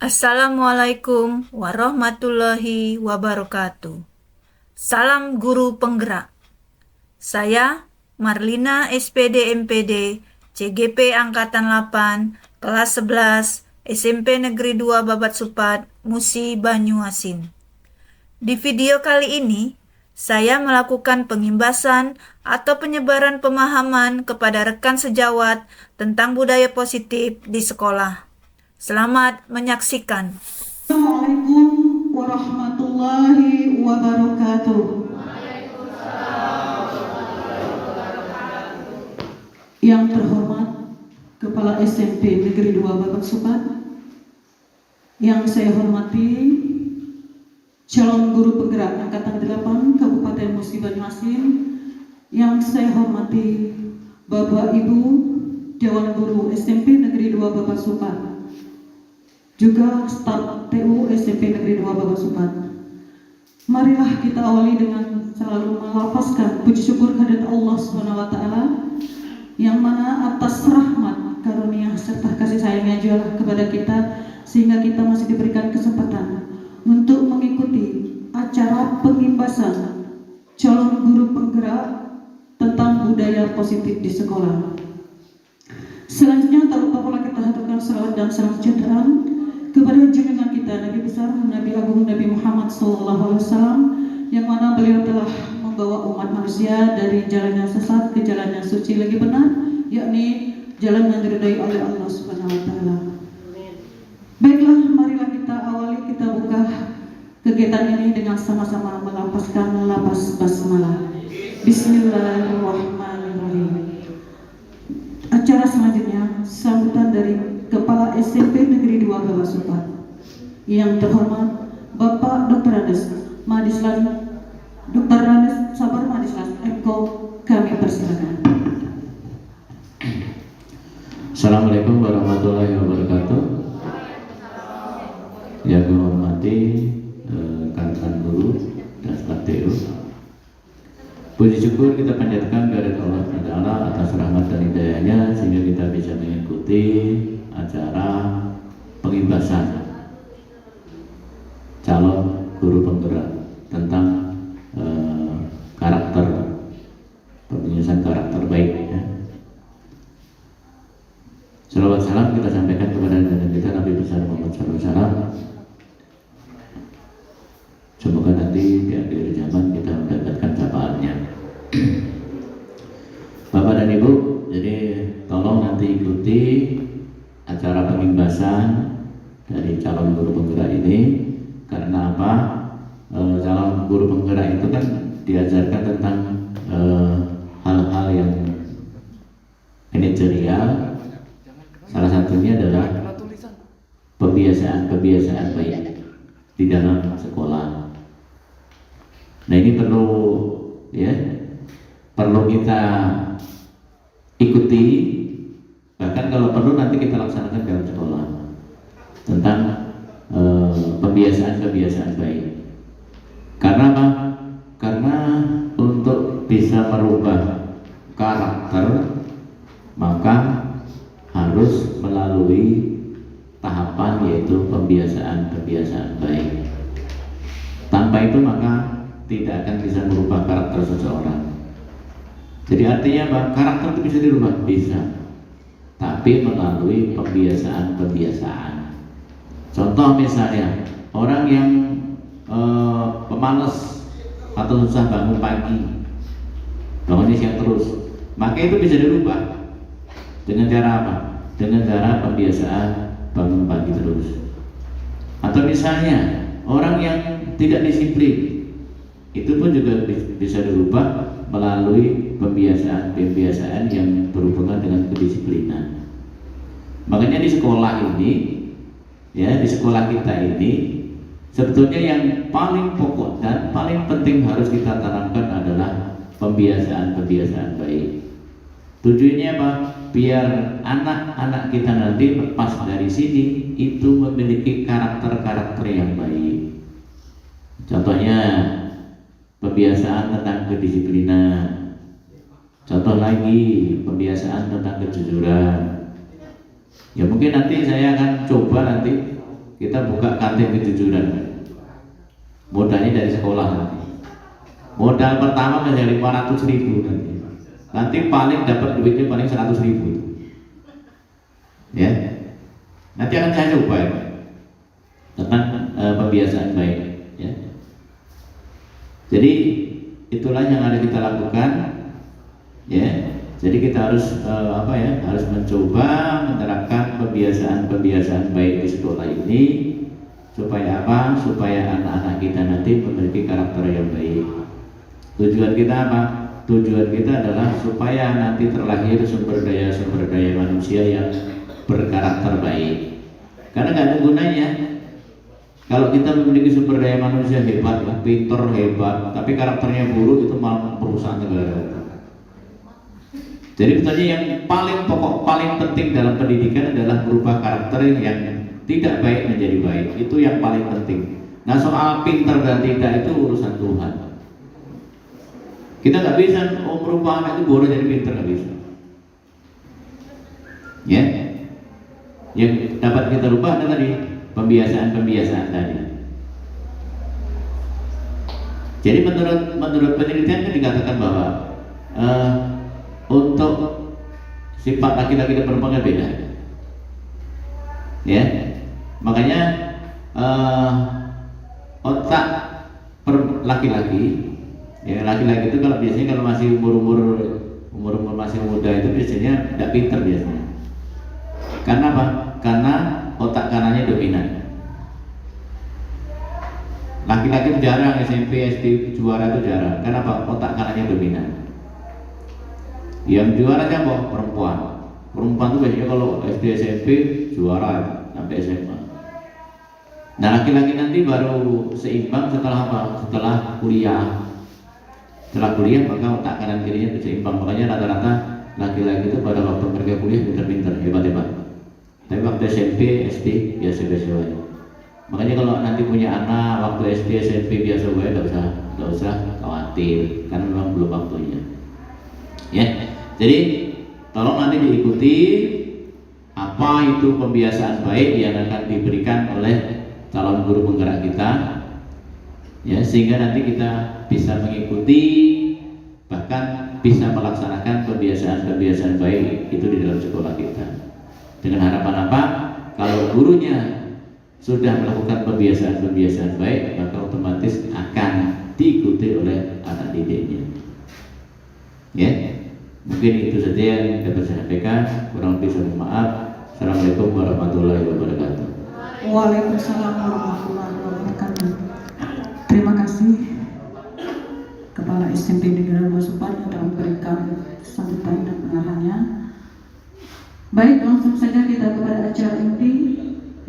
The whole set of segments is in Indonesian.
Assalamualaikum warahmatullahi wabarakatuh. Salam guru penggerak. Saya Marlina SPD MPD CGP Angkatan 8 kelas 11 SMP Negeri 2 Babat Supat, Musi, Banyuasin. Di video kali ini, saya melakukan pengimbasan atau penyebaran pemahaman kepada rekan sejawat tentang budaya positif di sekolah. Selamat menyaksikan. Assalamualaikum warahmatullahi wabarakatuh. Yang terhormat Kepala SMP Negeri 2 Babat Supat, yang saya hormati calon guru penggerak Angkatan 8 Kabupaten Musi Banyuasin, yang saya hormati Bapak Ibu Dewan Guru SMP Negeri 2 Babat Supat, juga staf TU SMP Negeri 2 Babat Supat. Marilah kita awali dengan selalu melafazkan puji syukur kehadirat Allah SWT, yang mana atas rahmat, karunia serta kasih sayangnya juga kepada kita, sehingga kita masih diberikan kesempatan untuk mengikuti acara pengimbasan calon guru penggerak tentang budaya positif di sekolah. Selanjutnya tak lupa pula kita haturkan salawat dan salam sejahtera kepada junjungan kita Nabi besar, Nabi Agung, Nabi Muhammad SAW, yang mana beliau telah membawa umat manusia dari jalan yang sesat ke jalan yang suci lagi benar, yakni jalan yang diridhai oleh Allah Subhanahu wa Ta'ala. Baiklah, marilah kita awali, kita buka kegiatan ini dengan sama-sama melafazkan lafaz basmalah. Bismillahirrahmanirrahim. Acara selanjutnya sambutan dari Kepala SMP Negeri 2 Babat Supat, yang terhormat Bapak Dr. Andes Madislan, Dr. Andes Sabar Madislan Eko, kami persilakan. Assalamualaikum warahmatullahi wabarakatuh. Yang saya hormati rekan-rekan guru dan staf TU, puji syukur kita panjatkan kepada Allah Taala atas rahmat dan hidayahnya, sehingga kita bisa mengikuti acara pengimbasan calon guru penggerak tentang karakter, pembenyasan karakter baik, ya. Salawat salam kita sampaikan kepada Nabi kita Nabi besar Muhammad SAW. Semoga nanti di akhir zaman kita mendapatkan syafaatnya. Bapak dan Ibu, jadi tolong nanti ikuti acara pengimbasan dari calon guru penggerak ini. Karena apa? Calon guru penggerak itu kan diajarkan tentang hal-hal yang manajerial. Salah satunya adalah kebiasaan baik di dalam sekolah. Nah, ini perlu kita ikuti, bahkan kalau perlu nanti kita laksanakan dalam sekolah tentang kebiasaan baik. Karena apa? Karena untuk bisa merubah karakter maka harus melalui tahapan, yaitu pembiasaan baik. Tanpa itu maka tidak akan bisa merubah karakter seseorang. Jadi artinya apa? Karakter itu bisa dirubah? Bisa, tapi melalui pembiasaan. Contoh misalnya orang yang pemalas atau susah bangun pagi, bangunnya siang terus, maka itu bisa dirubah dengan cara apa? Dengan cara pembiasaan bangun pagi terus. Atau misalnya orang yang tidak disiplin, itu pun juga bisa dirubah melalui pembiasaan yang berhubungan dengan kedisiplinan. Makanya di sekolah ini, di sekolah kita ini, sebetulnya yang paling pokok dan paling penting harus kita tanamkan adalah pembiasaan baik. Tujuannya apa? Biar anak-anak kita nanti lepas dari sini itu memiliki karakter yang baik. Contohnya pembiasaan tentang kedisiplinan. Contoh lagi pembiasaan tentang kejujuran. Ya mungkin nanti saya akan coba nanti kita buka kantin kejujuran. Modalnya dari sekolah nanti. Modal pertama menjadi 500.000 nanti. Nanti paling dapat duitnya paling 100.000. Ya. Nanti akan saya coba ya, tentang pembiasaan baik. Ya. Jadi itulah yang harus kita lakukan. Ya. Jadi kita harus harus mencoba menerapkan pembiasaan baik di sekolah ini supaya apa? Supaya anak-anak kita nanti memiliki karakter yang baik. Tujuan kita apa? Tujuan kita adalah supaya nanti terlahir sumber daya manusia yang berkarakter baik. Karena nggak ada gunanya kalau kita memiliki sumber daya manusia hebat, pintar hebat, tapi karakternya buruk, itu malah merusak negara. Jadi betulnya yang paling pokok, paling penting dalam pendidikan adalah merubah karakter yang tidak baik menjadi baik. Itu yang paling penting. Nah, soal pintar dan tidak itu urusan Tuhan. Kita nggak bisa merubah anak itu bodoh jadi pintar, nggak bisa. Ya, yang dapat kita rubah adalah tadi pembiasaan tadi. Jadi menurut penelitian kan dikatakan bahwa untuk sifat laki-laki dan perempuan beda, ya. Makanya otak laki-laki, ya laki-laki itu kalau biasanya kalau masih umur masih muda itu biasanya tidak pintar biasanya. Karena apa? Karena otak kanannya dominan. Laki-laki jarang, SMP, SD juara itu jarang. Kenapa? Otak kanannya dominan. Yang juara siapa? Perempuan. Perempuan itu biasanya kalau SD SMP juara sampai SMA. Nah, laki-laki nanti baru seimbang setelah apa? Setelah kuliah. Setelah kuliah maka otak kanan kirinya itu seimbang. Makanya rata-rata laki-laki itu pada waktu mereka kuliah pintar-pintar, hebat-hebat. Tapi waktu SMP, SD biasa-biasa aja. Makanya kalau nanti punya anak waktu SD, SMP biasa aja, nggak usah khawatir, karena memang belum waktunya. Ya. Jadi tolong nanti diikuti apa itu pembiasaan baik yang akan diberikan oleh calon guru penggerak kita, ya, sehingga nanti kita bisa mengikuti, bahkan bisa melaksanakan pembiasaan baik itu di dalam sekolah kita. Dengan harapan apa? Kalau gurunya sudah melakukan pembiasaan baik, maka otomatis akan diikuti oleh anak didiknya. Ya. Mungkin itu saja yang dapat saya sampaikan. Kurang lebih saya mohon maaf. Assalamualaikum warahmatullahi wabarakatuh. Waalaikumsalam warahmatullahi wabarakatuh. Terima kasih Kepala SMP Negeri 2 Supan yang telah memberikan sambutan dan pengarahannya. Baik, langsung saja kita kepada acara inti,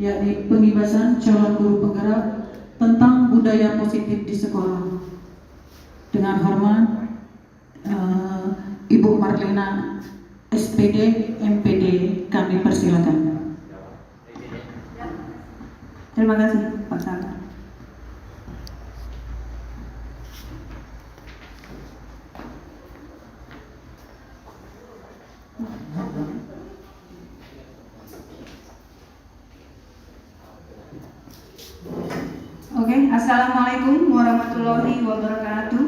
yakni pembebasan calon guru penggerak tentang budaya positif di sekolah. Dengan hormat, Ibu Marlina SPD MPD, kami persilakan. Terima kasih Pak Saka. Oke, Assalamualaikum warahmatullahi wabarakatuh.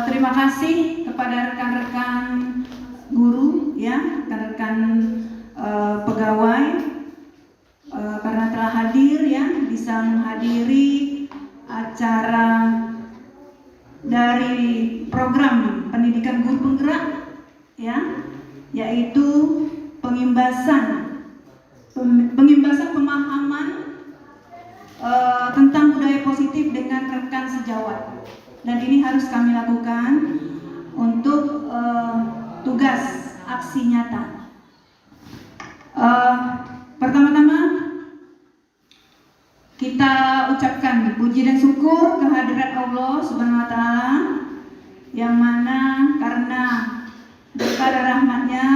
Terima kasih kepada rekan-rekan guru, ya, rekan-rekan pegawai karena telah hadir, ya, bisa menghadiri acara dari program pendidikan guru penggerak, ya, yaitu pengimbasan pemahaman tentang budaya positif dengan rekan sejawat. Dan ini harus kami lakukan untuk tugas aksi nyata. Pertama-tama kita ucapkan puji dan syukur kehadirat Allah Subhanahu wa Ta'ala, yang mana karena berkat rahmatnya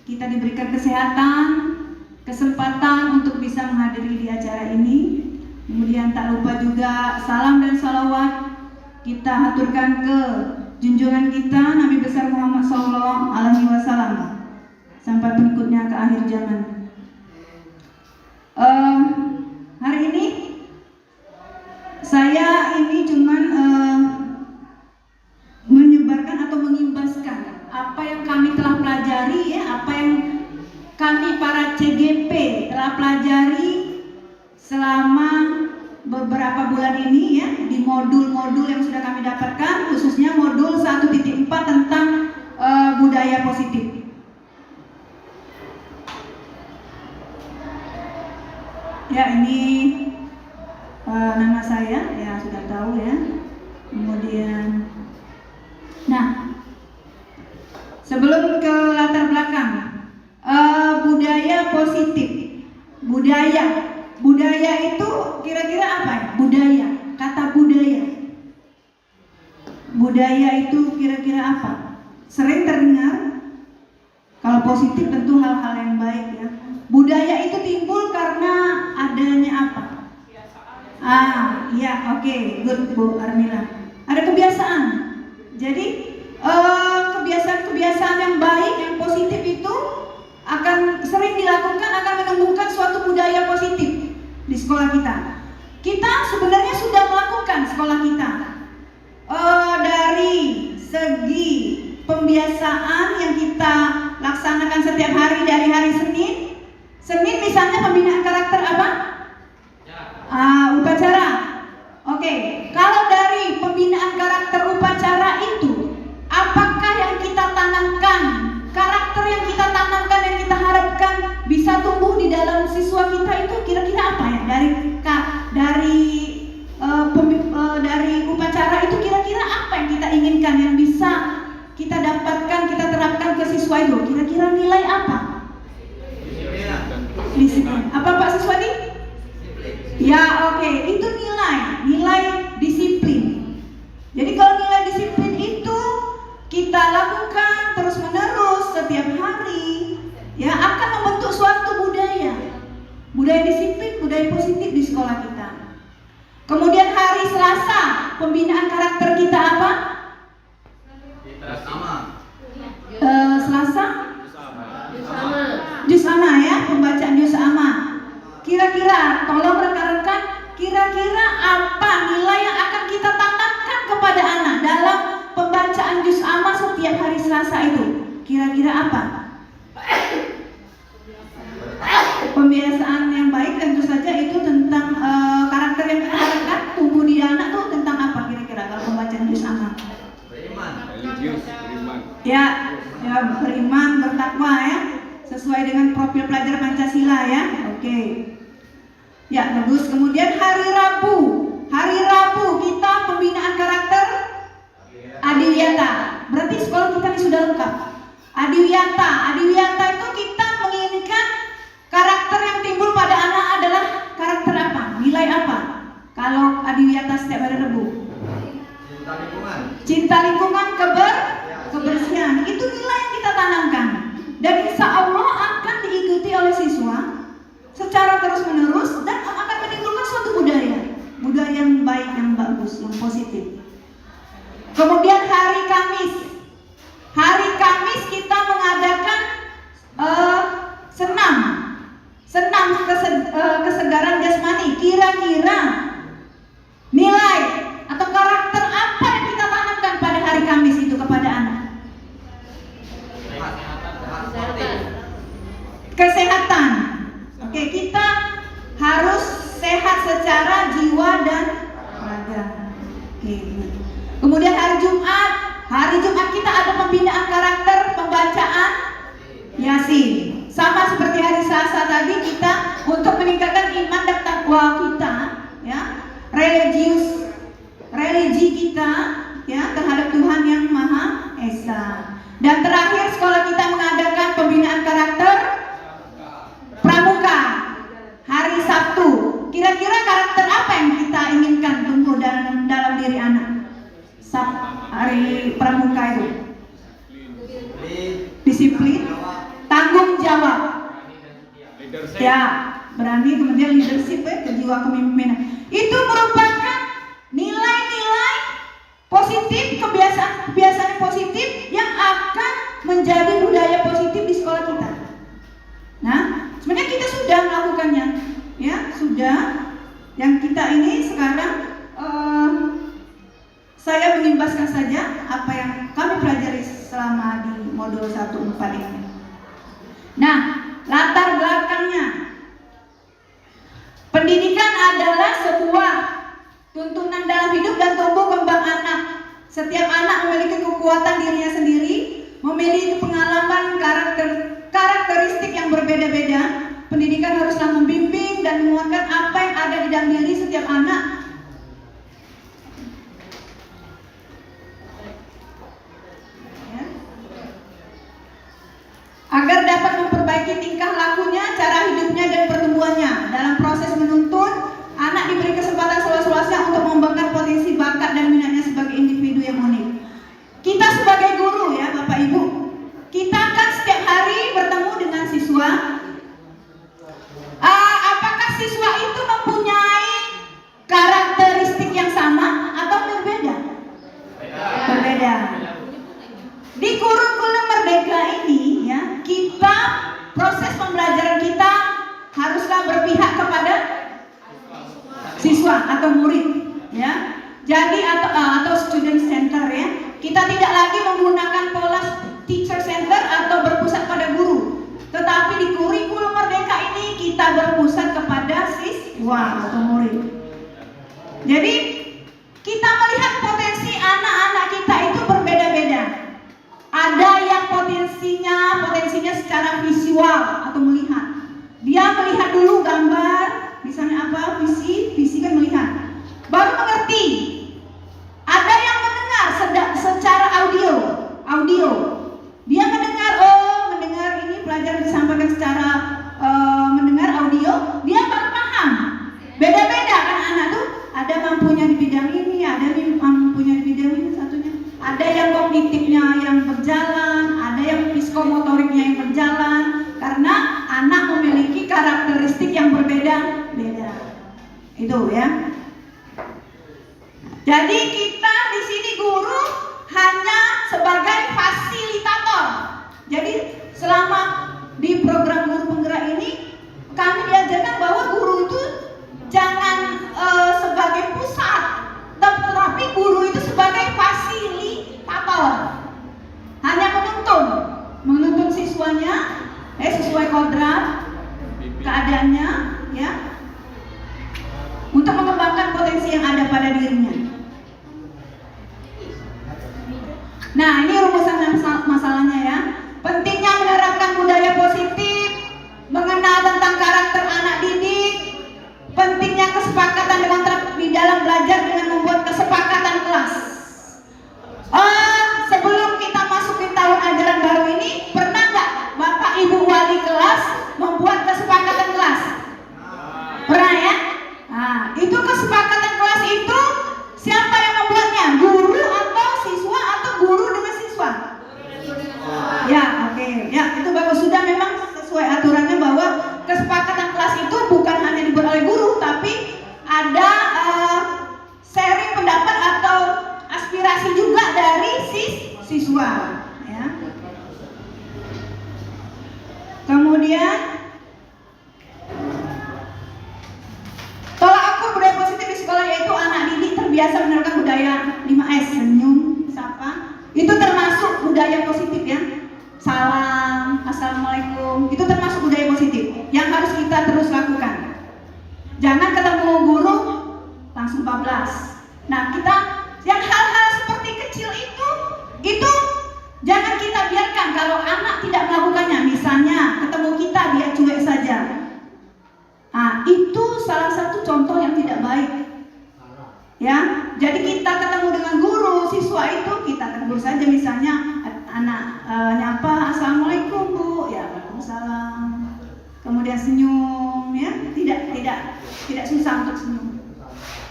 kita diberikan kesehatan, kesempatan untuk bisa menghadiri di acara ini. Kemudian tak lupa juga salam dan salawat kita haturkan ke junjungan kita Nabi besar Muhammad SAW sampai pengikut akhir zaman. Hari ini saya ini cuman menyebarkan atau mengimbaskan apa yang kami telah pelajari, ya, apa yang kami para CGP telah pelajari selama beberapa bulan ini, ya, di modul-modul yang sudah kami dapatkan, khususnya modul 1.4 tentang budaya positif. Ya, ini nama saya, ya sudah tahu ya. Kemudian, nah, sebelum ke latar belakang, budaya positif, budaya itu kira-kira apa ya? Kata budaya itu kira-kira apa? Sering terdengar. Kalau positif tentu hal-hal yang baik, ya. Budaya itu timbul karena adanya apa? Ya, oke, good Bu Armila. Ada kebiasaan. Jadi kebiasaan-kebiasaan yang baik, yang positif itu akan sering dilakukan, akan menumbuhkan suatu budaya positif di sekolah kita. Kita sebenarnya sudah melakukan sekolah kita dari segi pembiasaan yang kita laksanakan setiap hari dari hari Senin misalnya pembinaan karakter apa? Upacara. Oke, kalau dari pembinaan karakter upacara itu, apakah yang kita tanamkan, karakter yang kita tanamkan, yang kita harapkan bisa tumbuh di dalam siswa kita itu kira-kira apa ya? Dari upacara itu kira-kira apa yang kita inginkan, yang bisa kita dapatkan, kita terapkan ke siswa itu? Kira-kira nilai apa? Disiplin. Apa Pak Siswadi? Ya, oke, itu nilai disiplin. Jadi kalau nilai disiplin itu kita lakukan terus-menerus setiap hari, ya, akan membentuk suatu budaya disiplin, budaya positif di sekolah kita. Kemudian hari Selasa pembinaan karakter kita apa? Selasa? Juz Amma, ya, pembacaan Juz Amma. Kira-kira, tolong rekan-rekan, kira-kira apa nilai yang akan kita tanamkan kepada anak dalam pembacaan Juz Amma setiap hari Selasa itu? Kira-kira apa? Pembiasaan yang baik tentu saja itu tentang karakter yang kita harapkan tumbuh di anak tuh tentang apa kira-kira kalau pembacaan Juz Amma? Beriman. Ya, beriman, bertakwa, ya. Sesuai dengan profil pelajar Pancasila, ya. Oke. Ya, bagus. Kemudian hari Rabu kita pembinaan karakter Adiwiyata. Berarti sekolah kita ini sudah lengkap. Adiwiyata itu kita menginginkan karakter yang timbul pada anak adalah karakter apa? Nilai apa? Kalau Adiwiyata setiap hari Rabu. Cinta lingkungan, kebersihan. Itu nilai yang kita tanamkan. Dan insya Allah akan diikuti oleh siswa secara terus-menerus dan akan menimbulkan suatu budaya yang baik, yang bagus, yang positif. Kemudian hari Kamis kita mengadakan senam kesegaran jasmani. Kira-kira nilai atau karakter apa yang kita tanamkan pada hari Kamis itu kepada anak? Kesehatan. Oke, kita harus sehat secara jiwa dan raga. Oke. Kemudian hari Jumat kita ada pembinaan karakter, pembacaan Yasin. Sama seperti hari Selasa tadi, kita untuk meningkatkan iman dan takwa kita, ya, religi kita, ya, terhadap Tuhan yang Maha Esa. Dan terakhir sekolah kita mengadakan pembinaan karakter pramuka hari Sabtu. Kira-kira karakter apa yang kita inginkan tumbuh dalam diri anak? Hari pramuka itu disiplin, tanggung jawab, ya, berani, kemudian leadership, kejiwaan kepemimpinan. Itu merupakan nilai-nilai positif, kebiasaan positif yang akan menjadi budaya positif di sekolah kita. modul 1.4 ini. Nah, latar belakangnya. Pendidikan adalah sebuah tuntunan dalam hidup dan tumbuh kembang anak. Setiap anak memiliki kekuatan dirinya sendiri, memiliki pengalaman karakteristik yang berbeda-beda. Pendidikan haruslah membimbing dan menguatkan apa yang ada di dalam diri setiap anak. Ya. Agar dapat memperbaiki tingkah lakunya, cara hidupnya, dan pertumbuhannya. Dalam proses menuntun, anak diberi kesempatan seluas-luasnya untuk mengembangkan potensi bakat dan minatnya sebagai individu yang unik. Kita sebagai guru ya Bapak Ibu, kita kan setiap hari bertemu dengan siswa. Apakah siswa itu mempunyai karakteristik yang sama atau berbeda? Berbeda. Di kurikulum Merdeka ini ya, kita proses pembelajaran kita haruslah berpihak kepada siswa atau murid ya. Jadi atau student center ya. Kita tidak lagi menggunakan pola teacher center atau berpusat pada guru. Tetapi di kurikulum Merdeka ini kita berpusat kepada siswa atau murid. Jadi kita melihat potensi anak-anak kita itu berbeda-beda. Ada yang potensinya secara visual atau melihat. Dia melihat dulu gambar, misalnya apa, visi kan melihat. Baru mengerti. Ada yang mendengar secara audio. Dia mendengar ini pelajaran disampaikan secara mendengar audio, dia baru paham. Beda-beda kan anak tuh, ada mampunya di bidang ini, ada mampunya di bidang ini satunya. Ada yang kognitifnya yang berjalan, ada yang psikomotoriknya yang berjalan, karena anak memiliki karakteristik yang berbeda-beda. Itu ya. Jadi kita di sini guru hanya sebagai fasilitator. Jadi selama di program guru penggerak ini kami diajarkan bahwa guru itu jangan sebagai pusat, tetapi guru itu sebagai fasilitator. Hanya menuntun siswanya sesuai kodrat keadaannya ya, untuk mengembangkan potensi yang ada pada dirinya. Nah, ini rumusan masalahnya ya. Pentingnya menerapkan budaya positif, mengenal tentang karakter anak didik, pentingnya kesepakatan di dalam belajar dengan membuat kesepakatan kelas. Sebelum kita masuk di tahun ajaran baru ini, pernah nggak Bapak Ibu wali kelas membuat kesepakatan kelas? Pernah ya? Nah, itu kesepakatan kelas itu siapa yang membuatnya? Guru atau siswa atau guru dengan siswa? Ya, oke. Ya, itu bagus. Sudah memang sesuai aturannya bahwa kesepakatan kelas itu bukan hanya dibuat oleh guru, tapi ada sharing pendapat atau aspirasi juga dari siswa ya. Kemudian tolak ukur budaya positif di sekolah yaitu anak didik terbiasa menerapkan budaya 5S, senyum, sapa. Itu termasuk budaya positif ya. Salam, assalamualaikum, itu termasuk budaya positif yang harus kita terus lakukan. Jangan ketemu guru langsung 14. Nah, kita yang hal-hal seperti kecil itu jangan kita biarkan. Kalau anak tidak melakukannya, misalnya ketemu kita dia cuek saja. Nah, itu salah satu contoh yang tidak baik. Ya, jadi kita ketemu dengan guru, siswa itu kita tegur saja, misalnya anak nyapa, assalamualaikum Bu, ya waalaikumsalam. Kemudian senyum, ya, tidak susah untuk senyum.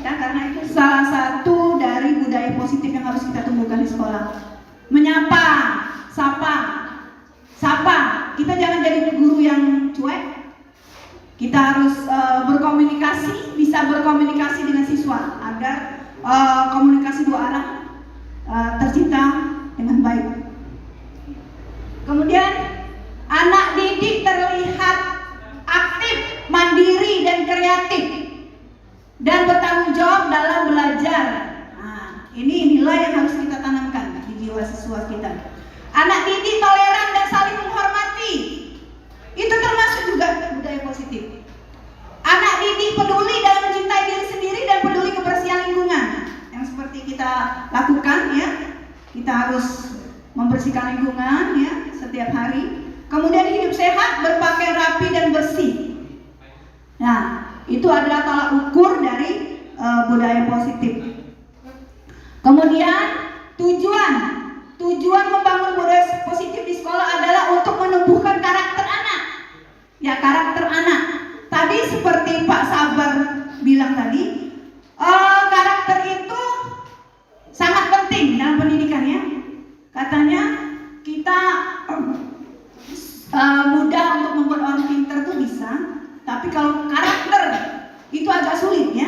Ya, karena itu salah satu dari budaya positif yang harus kita tumbuhkan di sekolah. Menyapa, sapa. Kita jangan jadi guru yang cuek. Kita harus berkomunikasi, bisa berkomunikasi dengan siswa agar komunikasi dua arah tercipta dengan baik. Kemudian anak didik terlihat aktif, mandiri dan kreatif dan bertanggung jawab dalam belajar. Nah, ini nilai yang harus kita tanamkan di jiwa siswa kita. Anak didik toleran membersihkan lingkungan ya setiap hari. Kemudian hidup sehat, berpakaian rapi dan bersih. Nah, itu adalah tolak ukur dari budaya positif. Kemudian tujuan membangun budaya positif di sekolah adalah untuk menumbuhkan karakter anak. Ya, karakter anak. Tadi seperti Pak Sabar bilang tadi, karakter itu sangat penting dalam pendidikan ya. Katanya kita mudah untuk membuat orang pintar tuh bisa, tapi kalau karakter itu agak sulit ya.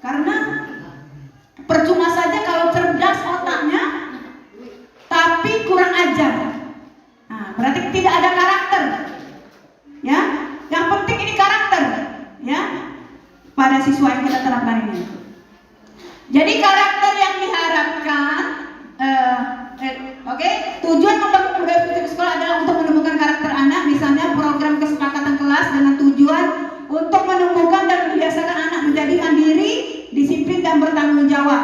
Karena percuma saja kalau cerdas otaknya, tapi kurang ajar. Nah, berarti tidak ada karakter. Ya, yang penting ini karakter ya pada siswa yang kita terapkan ini. Jadi karakter yang diharapkan, tujuan membangun budaya positif di sekolah adalah untuk menumbuhkan karakter anak, misalnya program kesepakatan kelas dengan tujuan untuk menumbuhkan dan membiasakan anak menjadi mandiri, disiplin dan bertanggung jawab.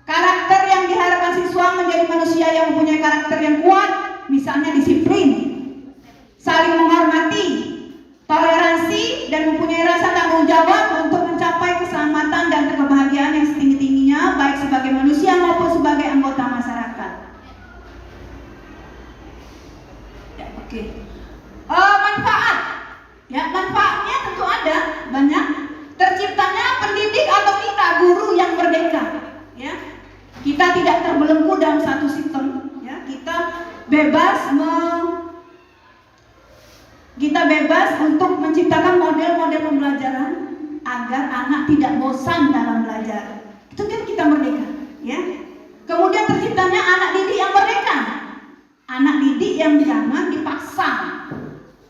Karakter yang diharapkan siswa menjadi manusia yang mempunyai karakter yang kuat, misalnya disiplin, saling menghormati, toleransi, dan mempunyai rasa tanggung jawab untuk mencapai keselamatan dan kebahagiaan yang setinggi-tingginya, baik sebagai manusia maupun sebagai anggota masyarakat. Ya, oke. Manfaat, ya manfaatnya tentu ada banyak. Terciptanya pendidik atau kita guru yang merdeka, ya. Kita tidak terbelenggu dalam satu sistem, ya. Kita bebas untuk menciptakan model-model pembelajaran agar anak tidak bosan dalam belajar. Itu kan kita merdeka, ya. Kemudian terciptanya anak didik yang merdeka, anak didik yang jangan dipaksa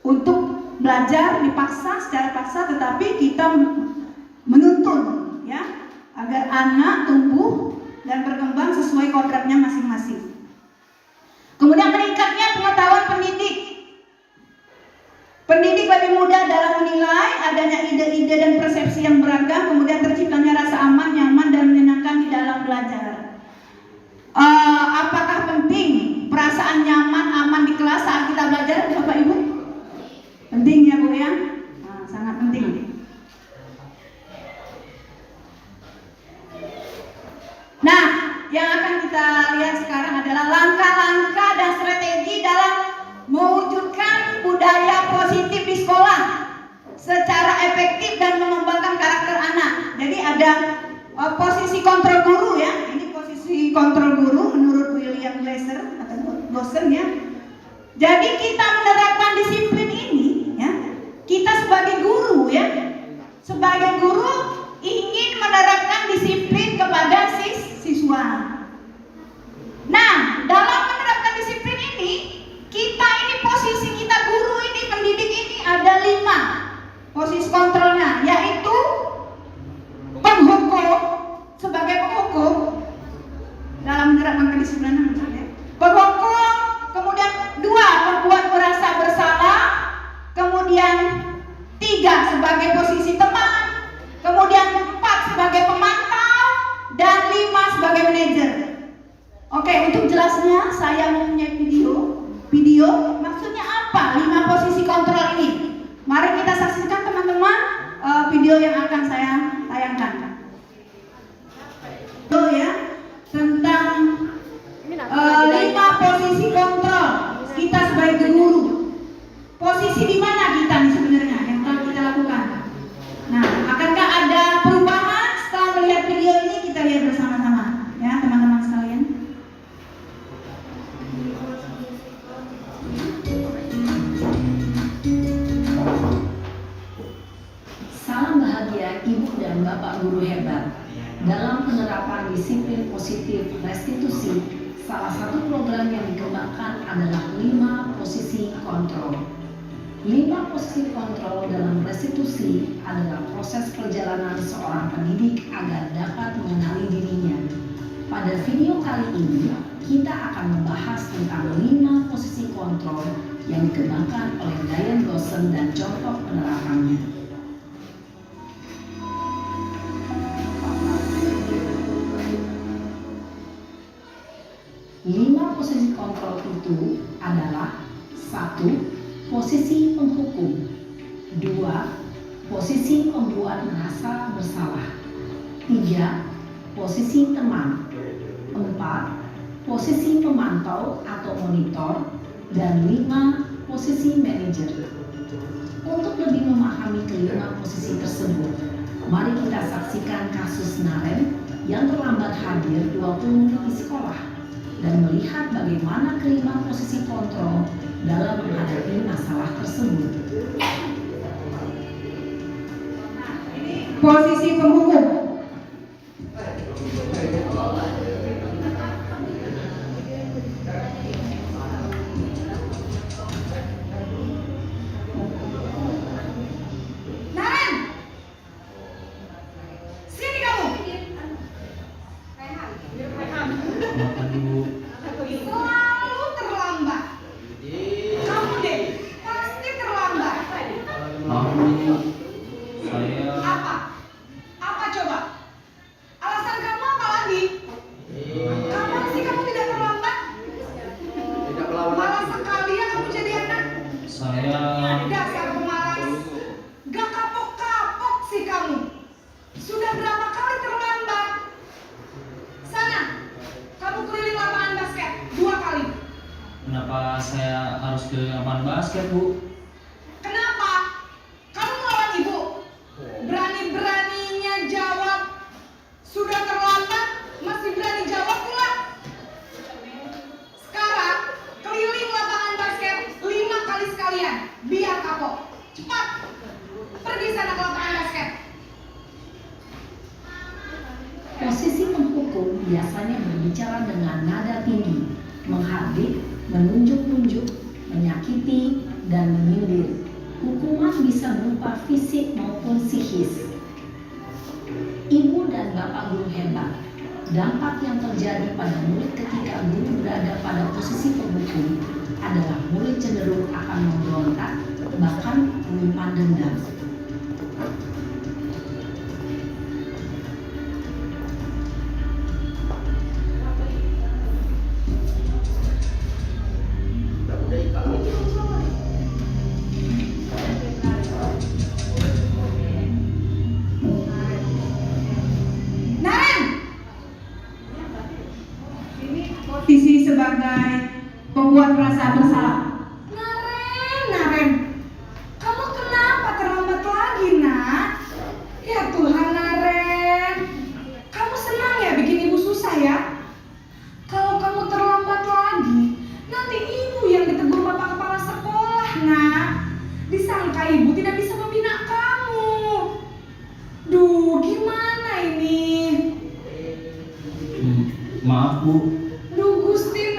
untuk belajar, dipaksa secara paksa, tetapi kita menuntun, ya, agar anak tumbuh dan berkembang sesuai kodratnya masing-masing. Kemudian meningkatnya pengetahuan pendidik. Pendidik lebih mudah dalam menilai, adanya ide-ide dan persepsi yang beragam, kemudian terciptanya rasa aman, nyaman, dan menyenangkan di dalam belajar. Apakah penting perasaan nyaman, aman di kelas saat kita belajar, Bapak Ibu? Penting ya Bu ya? Nah, sangat penting. Nah, yang akan kita lihat sekarang adalah langkah-langkah dan strategi dalam mewujudkan budaya positif di sekolah secara efektif dan mengembangkan karakter anak. Jadi ada posisi kontrol guru ya. Ini posisi kontrol guru menurut William Glasser atau Glasser ya. Jadi kita menerapkan disiplin ini ya. Kita sebagai guru ya. Sebagai guru ingin menerapkan disiplin kepada siswa. Nah, dalam menerapkan disiplin ini, kita ini posisi kita guru ini, pendidik ini ada 5 posisi kontrolnya, yaitu penghukum, sebagai penghukum dalam menerapkan kedisiplinan misalnya. Penghukum, kemudian 2 membuat merasa bersalah, kemudian 3 sebagai posisi teman, kemudian 4 sebagai pemantau, dan 5 sebagai manajer. Oke, untuk jelasnya saya mempunyai video maksudnya apa 5 posisi kontrol ini. Mari kita saksikan teman-teman video yang akan saya tayangkan. Video ya tentang 5 posisi kontrol kita sebagai guru. Posisi di mana kita nih sebenarnya yang telah kita lakukan. Nah, akankah ada perubahan setelah melihat video ini? Kita lihat bersama-sama ya teman-teman sekalian. Salam bahagia Ibu dan Bapak guru hebat. Dalam penerapan disiplin positif restitusi, salah satu program yang dikembangkan adalah 5 posisi kontrol. 5 posisi kontrol dalam restitusi adalah proses perjalanan seorang pendidik agar dapat mengenali dirinya. Pada video kali ini, kita akan membahas tentang 5 posisi kontrol yang dikembangkan oleh Diane Goshen dan contoh penerapannya. 5 posisi kontrol itu itu adalah 1. Posisi penghukum, 2. Posisi pembuat merasa bersalah, 3. Posisi teman, 4. Posisi pemantau atau monitor, dan 5. Posisi manajer. Untuk lebih memahami kelima posisi tersebut, mari kita saksikan kasus Naren yang terlambat hadir 20 menit di sekolah dan melihat bagaimana kelima posisi kontrol dalam menghadapi masalah tersebut. Posisi penghukum. Naren, sini kamu. Selalu terlambat. Kamu deh, pasti terlambat. Apa? Apa coba? Alasan kamu apa lagi? Kapan sih kamu tidak terlambat? Malah sekali ya kamu jadi anak. Dasar pemalas. Gak kapok-kapok sih kamu. Sudah berapa kali terlambat? Sana, kamu keliling lapangan basket 2 kali. Kenapa saya harus ke lapangan basket, Bu? Kenapa? Kamu melawan ibu. Berani-beraninya jawab. Sudah terlambat, masih berani jawab pula. Sekarang, keliling lapangan basket 5 kali sekalian. Biar kapok. Cepat. Pergi sana ke lapangan basket. Posisi penghukum biasanya berbicara dengan nada tinggi, menghardik, menunjuk-nunjuk, menyakiti, dan menyindir. Hukuman bisa berupa fisik maupun psikis. Ibu dan bapak guru hebat. Dampak yang terjadi pada murid ketika guru berada pada posisi penghukum adalah murid cenderung akan memberontak, bahkan menyimpan dendam. Naren! Posisi sebagai pembuat rasa bersalah. Naren, kamu kenapa terlambat lagi, nak? Ya Tuhan, Naren, kamu senang ya bikin ibu susah ya? Kalau kamu terlambat lagi, nanti ibu yang ditegur bapak kepala sekolah, nak. Disangka ibu tidak bisa membina kamu. Duh, gimana ini? Maaf, Bu. Duh Gusti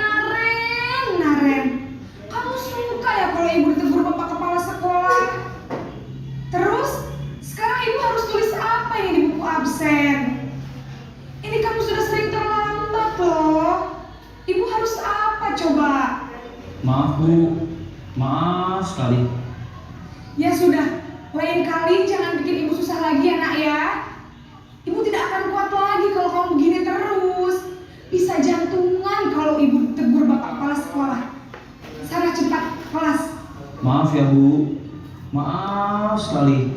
Naren, kamu suka ya kalau ibu ditegur bapak kepala sekolah? Terus, sekarang ibu harus tulis apa ini di buku absen? Ini kamu sudah sering terlambat loh. Ibu harus apa coba? Maaf, Bu. Maaf sekali. Ya sudah, lain kali jangan bikin ibu susah lagi ya nak ya. Ibu tidak akan kuat lagi kalau kamu begini terus. Bisa jantungan kalau ibu tegur bapak kepala sekolah. Sana cepat kelas. Maaf ya, Bu. Maaf sekali.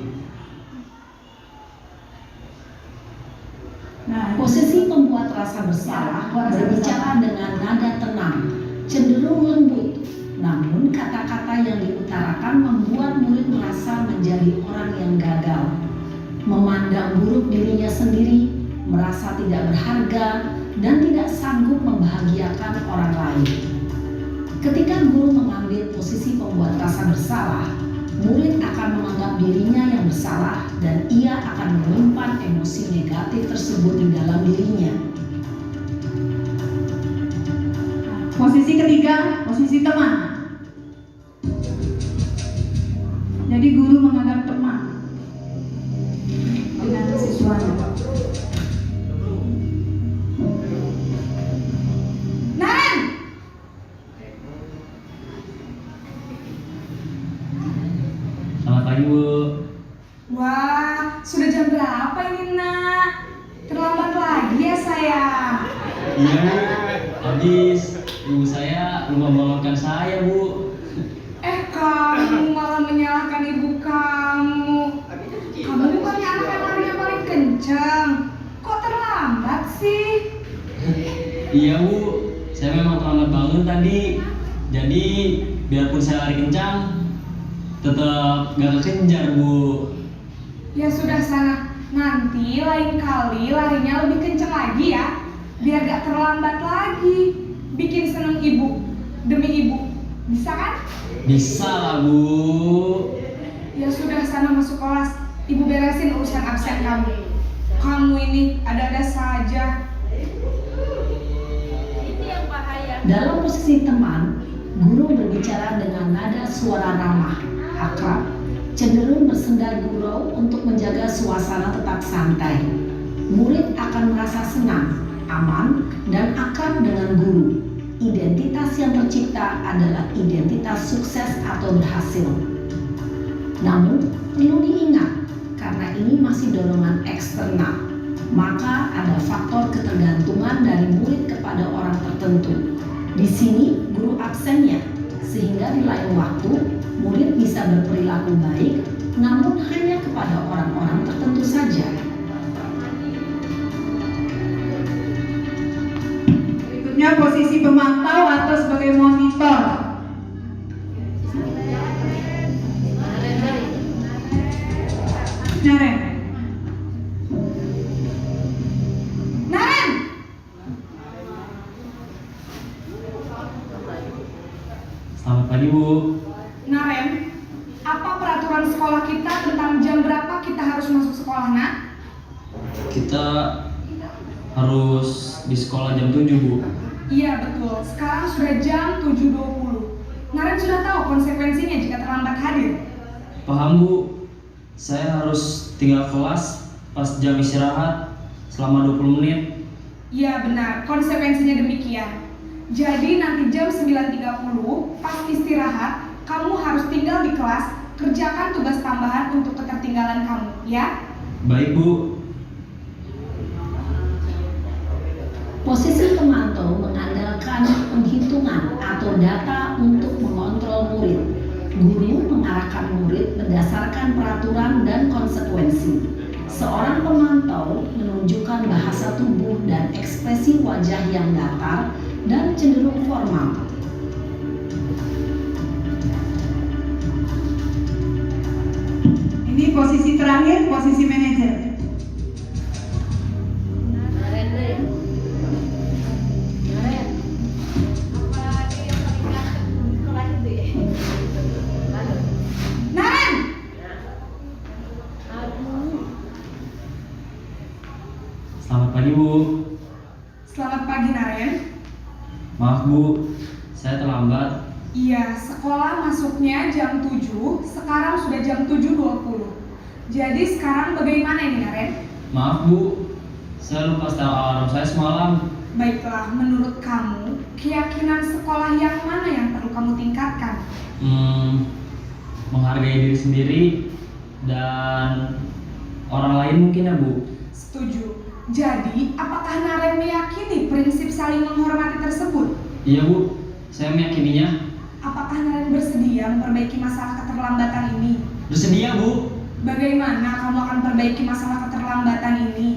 Nah, Posisi pembuat rasa bersalah berbicara dengan nada tenang, cenderung lembut. Namun kata-kata yang diutarakan membuat murid merasa menjadi orang yang gagal, memandang buruk dirinya sendiri, merasa tidak berharga, dan tidak sanggup membahagiakan orang lain. Ketika guru mengambil posisi pembuat rasa bersalah, murid akan menganggap dirinya yang bersalah dan ia akan menyimpan emosi negatif tersebut di dalam dirinya. posisi ketiga, posisi teman. Jadi guru menganggap teman dengan siswanya. Naren! Selamat pagi, Bu. Wah, sudah jam berapa ini nak? Terlambat lagi ya sayang. Iya, habis ibu saya lupa membawakan bukan ibu kamu. Kamu bukannya anak yang larinya paling kencang. Kok terlambat sih? Iya Bu, saya memang terlambat bangun tadi. Jadi biarpun saya lari kencang, tetap gak kekejar Bu. Ya sudah sana, nanti lain kali larinya lebih kencang lagi ya. Biar gak terlambat lagi. Bikin seneng ibu, demi ibu. Bisa kan? Bisa lah Bu. Ya sudah sana masuk kelas. Ibu beresin urusan absen kamu. Kamu ini ada-ada saja. Dalam posisi teman, guru berbicara dengan nada suara ramah, akrab, cenderung bersenda gurau untuk menjaga suasana tetap santai. Murid akan merasa senang, aman, dan akrab dengan guru. Identitas yang tercipta adalah identitas sukses atau berhasil. Namun, perlu diingat, karena ini masih dorongan eksternal, maka ada faktor ketergantungan dari murid kepada orang tertentu. Di sini guru absennya, sehingga di lain waktu murid bisa berperilaku baik, namun hanya kepada orang-orang tertentu saja. Berikutnya posisi pemantau atau sebagai monitor. Naren. Naren! Selamat pagi Bu. Naren, apa peraturan sekolah kita tentang jam berapa kita harus masuk sekolah, nak? Kita harus di sekolah jam 7 Bu. Iya betul, sekarang sudah jam 7.20. Naren sudah tahu konsekuensinya jika terlambat hadir. Paham Bu. Saya harus tinggal kelas pas jam istirahat selama 20 menit. Iya benar, konsekuensinya demikian. Jadi nanti jam 9.30 pas istirahat, kamu harus tinggal di kelas, kerjakan tugas tambahan untuk ketertinggalan kamu, ya? Baik Bu. Posisi pemantau mengandalkan penghitungan atau data untuk mengontrol murid. Guru mengarahkan murid berdasarkan peraturan dan konsekuensi. Seorang pemantau menunjukkan bahasa tubuh dan ekspresi wajah yang datar dan cenderung formal. Ini posisi terakhir, posisi manajer. Naren! Selamat pagi Bu. Selamat pagi Naren. Maaf Bu, saya terlambat. Iya, sekolah masuknya jam 7, sekarang sudah jam 7.20. Jadi sekarang bagaimana ini Naren? Maaf Bu, saya lupa setel alarm saya semalam. Baiklah, menurut kamu, keyakinan sekolah yang mana yang perlu kamu tingkatkan? Menghargai diri sendiri dan orang lain mungkin ya Bu. Setuju. Jadi, apakah Naren meyakini prinsip saling menghormati tersebut? Iya Bu, saya meyakininya. Apakah Naren bersedia memperbaiki masalah keterlambatan ini? Bersedia Bu. Bagaimana kamu akan perbaiki masalah keterlambatan ini?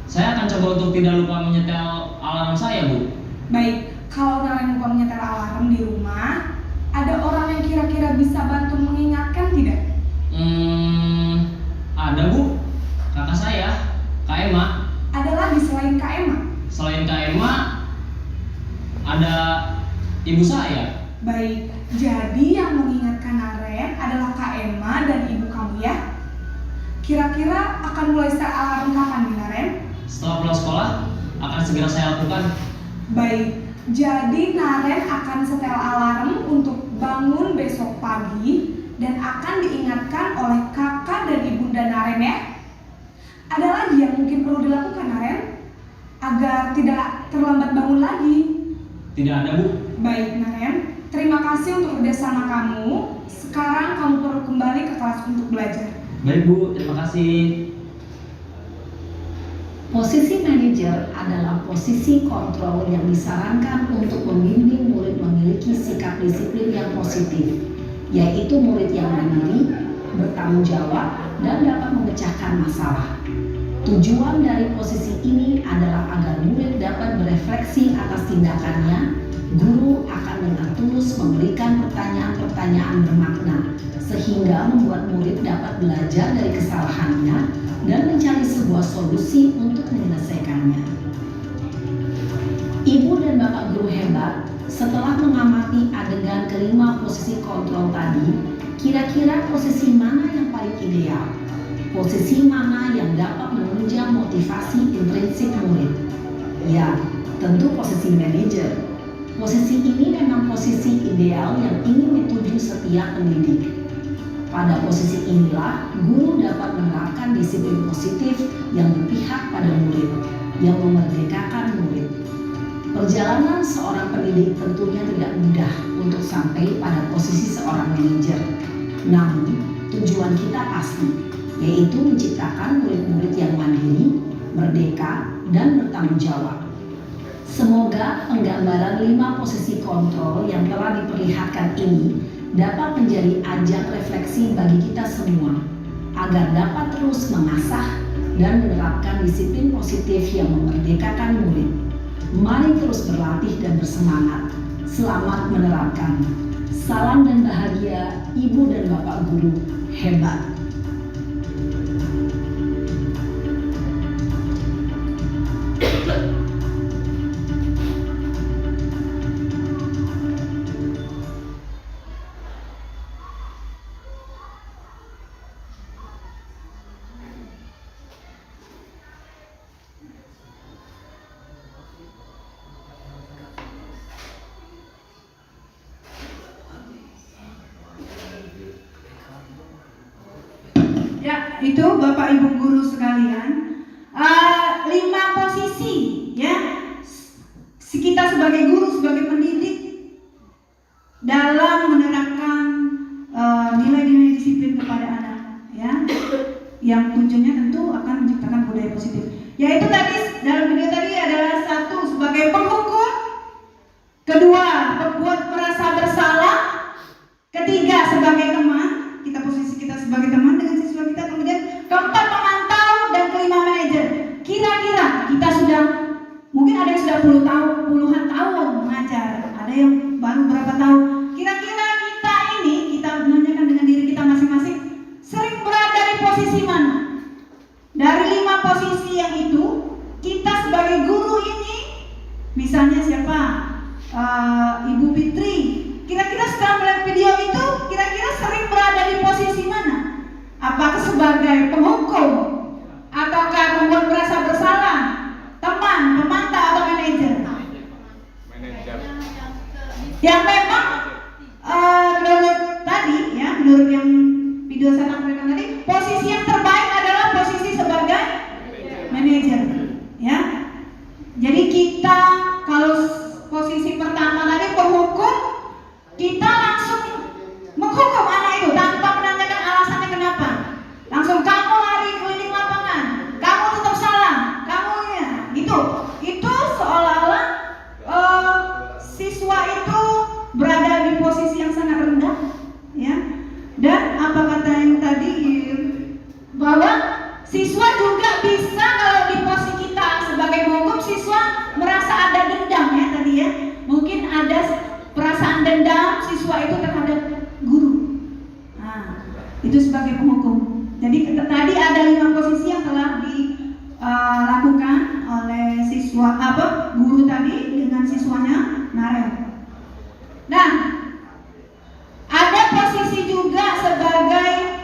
Saya akan coba untuk tidak lupa menyetel alarm saya Bu. Baik, kalau Naren lupa menyetel alarm di rumah, ada orang yang kira-kira bisa bantu mengingatkan tidak? Ada Bu, kakak saya, Kak Emma. Ada lagi selain Kak Emma? Selain Kak Emma, ada ibu saya. Baik, jadi yang mengingatkan Naren adalah Kak Emma dan ibu kamu ya? Kira-kira akan mulai setel alarm kapan nih Naren? Setelah pulang sekolah, akan segera saya lakukan. Baik, jadi Naren akan setel alarm untuk bangun besok pagi dan akan diingatkan oleh kakak dan ibunda Naren ya. Ada lagi yang mungkin perlu dilakukan Naren agar tidak terlambat bangun lagi? Tidak ada Bu. Baik Naren, terima kasih untuk kerjasama kamu. Sekarang kamu perlu kembali ke kelas untuk belajar. Baik Bu, terima kasih. Posisi manajer adalah posisi kontrol yang disarankan untuk membimbing murid memiliki sikap disiplin yang positif, yaitu murid yang mandiri, bertanggung jawab, dan dapat memecahkan masalah. Tujuan dari posisi ini adalah agar murid dapat berefleksi atas tindakannya. Guru akan dengan tulus memberikan pertanyaan-pertanyaan bermakna, sehingga membuat murid dapat belajar dari kesalahannya dan mencari sebuah solusi untuk menyelesaikannya. Ibu dan Bapak guru hebat, setelah mengamati adegan kelima posisi kontrol tadi, kira-kira posisi mana yang paling ideal? Posisi mana yang dapat menunjang motivasi intrinsik murid? Ya, tentu posisi manajer. Posisi ini memang posisi ideal yang ingin dituju setiap pendidik. Pada posisi inilah, guru dapat menerapkan disiplin positif yang berpihak pada murid, yang memerdekakan murid. Perjalanan seorang pendidik tentunya tidak mudah untuk sampai pada posisi seorang manajer. Namun, tujuan kita pasti, yaitu menciptakan murid-murid yang mandiri, merdeka, dan bertanggung jawab. Semoga penggambaran 5 posisi kontrol yang telah diperlihatkan ini dapat menjadi ajang refleksi bagi kita semua, agar dapat terus mengasah dan menerapkan disiplin positif yang memerdekakan murid. Mari terus berlatih dan bersemangat. Selamat menerapkan. Salam dan bahagia, Ibu dan Bapak guru hebat. Ya, itu Bapak Ibu guru sekalian, 5 posisi ya kita sebagai guru, sebagai pendidik dalam menerapkan nilai-nilai disiplin kepada anak ya, yang tujuannya tentu akan menciptakan budaya positif. Yaitu tadi dalam video tadi adalah 1 sebagai penghukum, 2 membuat merasa bersalah, 3 sebagai teman, posisi kita sebagai teman dengan siswa kita, kemudian 4 pemantau, dan 5 manajer. Kira-kira kita sudah, mungkin ada yang sudah puluhan tahun mengajar, ada yang baru berapa tahun. Kira-kira kita ini, kita menanyakan dengan diri kita masing-masing, sering berada di posisi mana? Dari 5 posisi yang itu, kita sebagai guru ini, misalnya siapa? Ibu Fitri. Kira-kira setelah melihat video itu, kira-kira sering berada di posisi mana? Apakah sebagai penghukum, ataukah membuat merasa bersalah, teman, pemantau, atau manajer? Yang memang menurut tadi ya, menurut yang video saya tampilkan tadi, posisi yang terbaik adalah posisi sebagai manajer ya. Jadi kita kalau posisi pertama tadi penghukum, kita langsung menghukum anak itu tanpa menanyakan alasannya kenapa. Langsung kamu lari keliling lapangan, kamu tetap salah, kamu ya, itu seolah-olah siswa itu berada di posisi yang sangat rendah ya. Dan apa kata yang tadi, bahwa siswa juga bisa, kalau di posisi kita sebagai penghukum, siswa merasa ada dendam ya tadi ya. Mungkin ada perasaan dendam siswa itu terhadap guru. Nah, itu sebagai penghukum. Jadi tadi ada 5 posisi yang telah dilakukan oleh guru tadi dengan siswanya Naren. Nah, ada posisi juga sebagai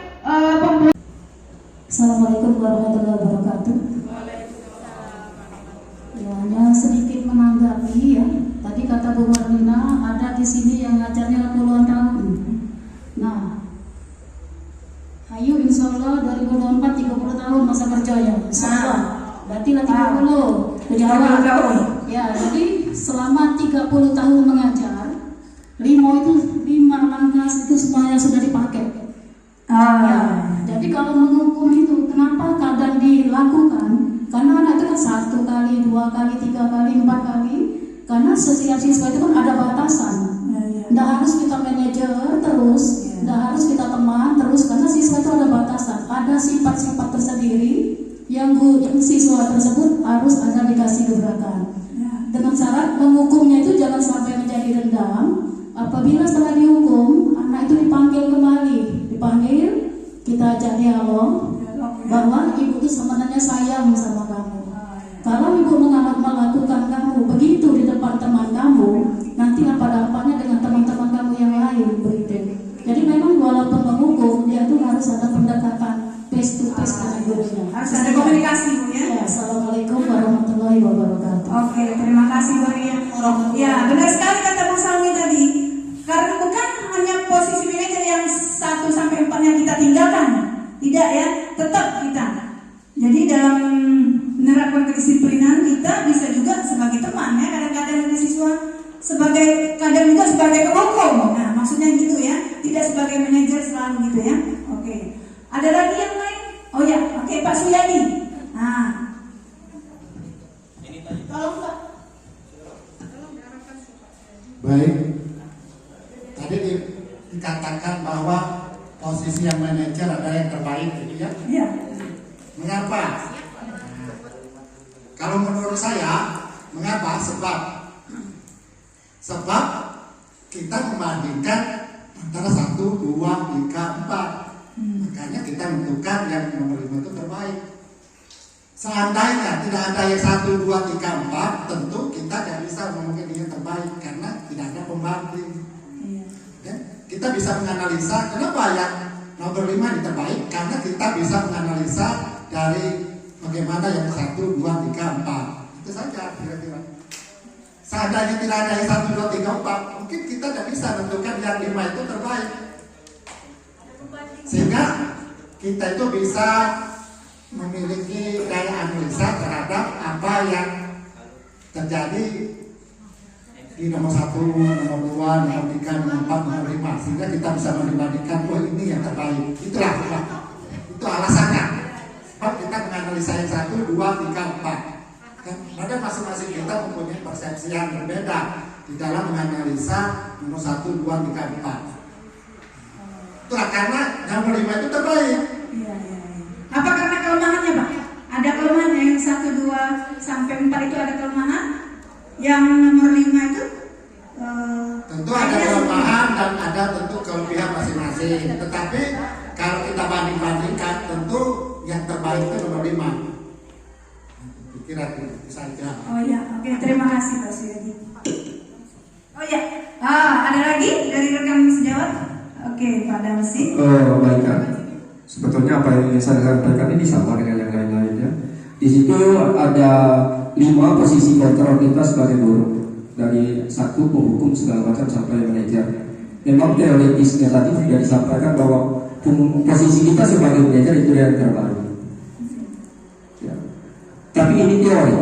pemberi. Assalamualaikum warahmatullahi wabarakatuh. Ya, hanya sedikit menanggapi ya. Tadi kata Bu Marlina, ada di sini yang ngajarnya puluhan tahun. Nah, ayo insya Allah 2024 30 tahun masa kerja ya. Insya Allah. Berarti lah 30. Kejawab. Ya, jadi selama 30 tahun mengajar, 5 langkah itu semuanya sudah dipakai. Ya, jadi kalau menghukum itu, kenapa kadang dilakukan? Karena anak itu kan 1 kali, 2 kali, 3 kali, 4 kali. Karena setiap siswa itu kan ada batasan. Nggak harus sifat-sifat tersendiri yang siswa tersebut harus ada dikasih gebrakan. Dengan syarat menghukumnya itu jangan sampai menjadi dendam. Apabila setelah dihukum, anak itu dipanggil kembali, kita ajak dialog bahwa ibu itu sebenarnya sayang sama kamu. Kalau ibu melakukan kamu begitu di depan teman kamu, nanti apa dampaknya dengan teman-teman kamu yang lain begitu. Jadi memang walaupun menghukum, dia tuh harus ada pendekatan face to face dengan gurunya. Harus ada komunikasi, Bu, ya. Ya, assalamualaikum warahmatullahi wabarakatuh. Oke, terima kasih, Bu Ria. Ya, benar sekali kata Bang Salmi tadi. Karena bukan hanya posisi manajer yang 1 sampai 4 yang kita tinggalkan, tidak ya, tetap kita. Jadi dalam menerapkan kedisiplinan kita bisa juga sebagai teman ya, kadang-kadang siswa sebagai kadang juga sebagai penghukum. Nah, maksudnya gitu ya, tidak sebagai manajer selalu gitu ya. Oke. Ada lagi yang lain? Oh ya, oke, Pak Suyadi. Nah. Tolong Pak. Baik. Tadi dikatakan bahwa posisi yang manajer adalah yang terbaik gitu ya. Iya. Mengapa? Kalau menurut saya, mengapa? Sebab kita membandingkan antara 1, 2, 3, 4. Makanya kita menentukan yang nomor 5 itu terbaik. Seandainya tidak ada yang 1, 2, 3, 4, tentu kita tidak bisa ngomongin yang terbaik karena tidak ada pembanding. Ya? Kita bisa menganalisa kenapa yang nomor 5 terbaik, karena kita bisa menganalisa dari bagaimana yang 1, 2, 3, 4. Itu saja kira-kira. Seandainya tidak ada yang 1, 2, 3, 4, mungkin kita tidak bisa menentukan yang 5 itu terbaik. Sehingga kita itu bisa memiliki daya analisa terhadap apa yang terjadi di nomor 1, nomor 2, nomor 3, nomor 4, nomor 5. Sehingga kita bisa membandingkan, oh ini yang terbaik. Itulah itu alasannya. Sebab kita menganalisa yang 1, 2, 3, 4. Pada masing-masing kita mempunyai persepsi yang berbeda di dalam menganalisa nomor 1, 2, 3, 4. Itulah karena nomor 5 itu terbaik. Iya. Apa karena kelemahannya, Pak? Ada kelemahan yang 1, 2 sampai 4 itu ada kelemahan. Yang nomor 5 itu tentu ada kelemahan dan ada tentu kelebihan masing-masing. Tetapi kalau kita banding-bandingkan, tentu yang terbaik itu nomor 5. Kira-kira saja. Oh ya, oke, terima kasih Pak Suyadi. Oh ya, ada lagi dari rekan sejawat? Oke, Pak Damsi. Baik Kak. Sebetulnya apa yang ingin saya sampaikan ini sama dengan yang lain-lainnya. Di situ ada 5 posisi kontrol kita sebagai guru, dari 1 penghukum segala macam sampai manajer. Memang teoritisnya tadi sudah disampaikan bahwa posisi kita sebagai manajer itu yang terbaik. Ya. Tapi ini teori,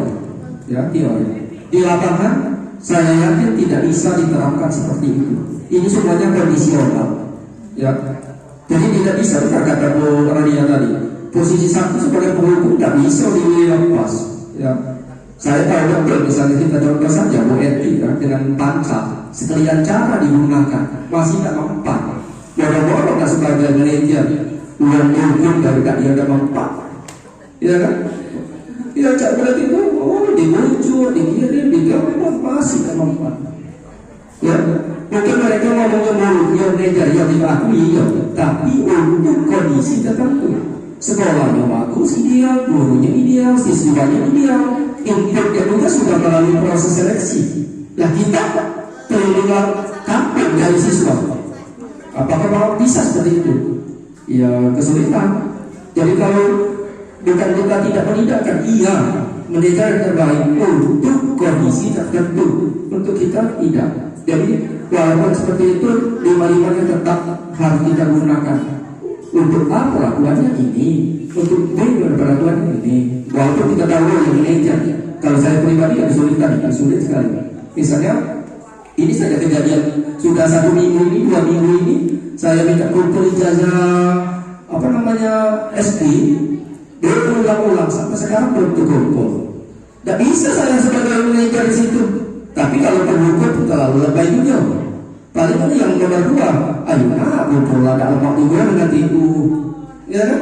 ya teori. Di lapangan saya yakin tidak bisa diterapkan seperti itu. Ini semuanya kondisional, ya. Jadi tidak bisa kata Bu Radia tadi. Posisi 1 sebagai penghukum tidak bisa dilepas, ya. Saya tahu betul, misalnya kita contoh saja Bu Eti kan, dengan pangkat sekalian cara digunakan masih tidak mempan. Bodoh-bodoh kan sebagai manajer uang hukum dari tak dia ada mempan, ya kan? Ya cak berarti itu dibujuk, dikirim, digambar masih tidak mempan. Ya, mungkin mereka ngomongnya buruknya manajer yang diakui, ya, tapi untuk kondisi tertentu. Sekolahnya bagus, ideal, gurunya ideal, siswanya ideal, inputnya juga sudah melalui proses seleksi. Nah kita terlibat kapan dari siswa? Apakah mau bisa seperti itu? Ya kesulitan. Jadi kalau bukan kita tidak menindakkan, iya manajer yang terbaik untuk kondisi tertentu, untuk kita tidak. Jadi walaupun seperti itu, 5-5-nya tetap harus kita gunakan. Untuk A perlakuannya ini, untuk B perlakuannya ini. Walaupun kita tahu yang manajer, kalau saya pribadi yang sulit sekali. Misalnya, ini saja kejadian sudah 1 minggu ini, 2 minggu ini, saya minta kumpul ijazah SD, dia ulang-ulang sampai sekarang belum terkumpul. Tidak bisa saya sebagai manajer di situ. Tapi kalau penghukum terlalu lebay juga. Paling ini yang nomor 2, ayo nak kumpul ada lemak juga dengan ibu, ya kan?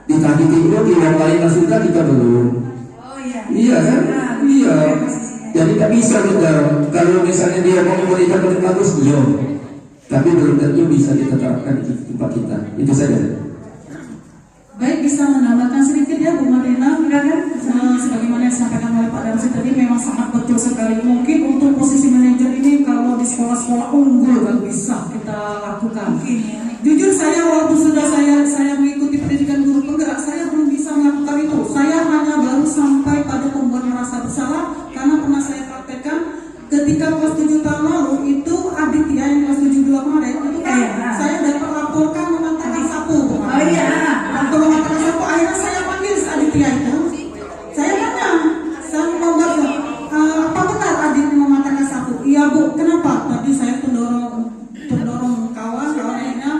Ditagi itu di yang lain sudah, kita belum. Oh iya. Iya kan? Nah, Iya. posisinya. Jadi tak bisa kita, kalau misalnya dia mau memberikan paling bagus, iya. Tapi belum tentu bisa kita terapkan di tempat kita. Itu saja. Baik, bisa menambahkan sedikit ya Bu Marlina, sebagaimana yang disampaikan oleh Pak Damsi tadi memang sangat betul sekali. Mungkin untuk posisi manajer ini kalau di sekolah-sekolah unggul kan bisa kita lakukan. Jujur saya waktu sudah saya mengikuti pendidikan guru penggerak, saya belum bisa melakukan itu. Saya hanya baru sampai pada pembuat merasa bersalah karena pernah saya praktekkan ketika kelas 7 tahun lalu itu adik ya yang kelas 7 kemarin itu kan saya dapat laporkan mematakan sapu. Oh iya. Waktu mematakan sapu akhirnya saya panggil Aditya itu. Saya tanya, saya membuat apa benar adiknya mematakan sapu? Iya Bu, kenapa? Tadi saya terdorong kawan lainnya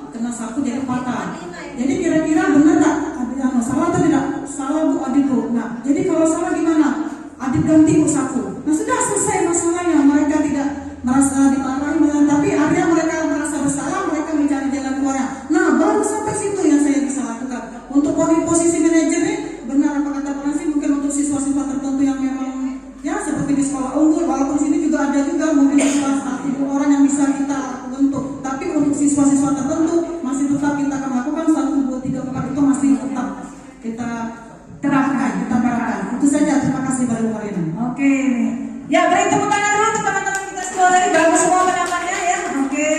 kena sapu jadi patah. Jadi kira-kira benar tak? Adiknya salah atau tidak? Salah Bu adikku. Nah, jadi kalau salah gimana? Adik ganti Bu sapu. Nah sudah selesai masalahnya, mereka tidak merasa dimarahi, tapi akhirnya mereka merasa bersalah, mereka mencari jalan keluarnya. Nah baru sampai situ yang saya bisa lakukan. Untuk posisi manajer ini benar apa kata Pak Nasi, mungkin untuk siswa-siswa tertentu yang memang ya seperti di sekolah unggul, walaupun sini juga ada juga mungkin siswa 1 orang yang bisa kita bentuk, tapi untuk siswa-siswa tertentu masih tetap kita akan lakukan 1, 2, 3, 4 itu masih tetap kita terapkan. Itu saja, terima kasih Baru Marina. Oke. Ya, beri tepuk tangan dulu untuk teman-teman kita semua tadi, bagus semua pendampatnya ya. Oke.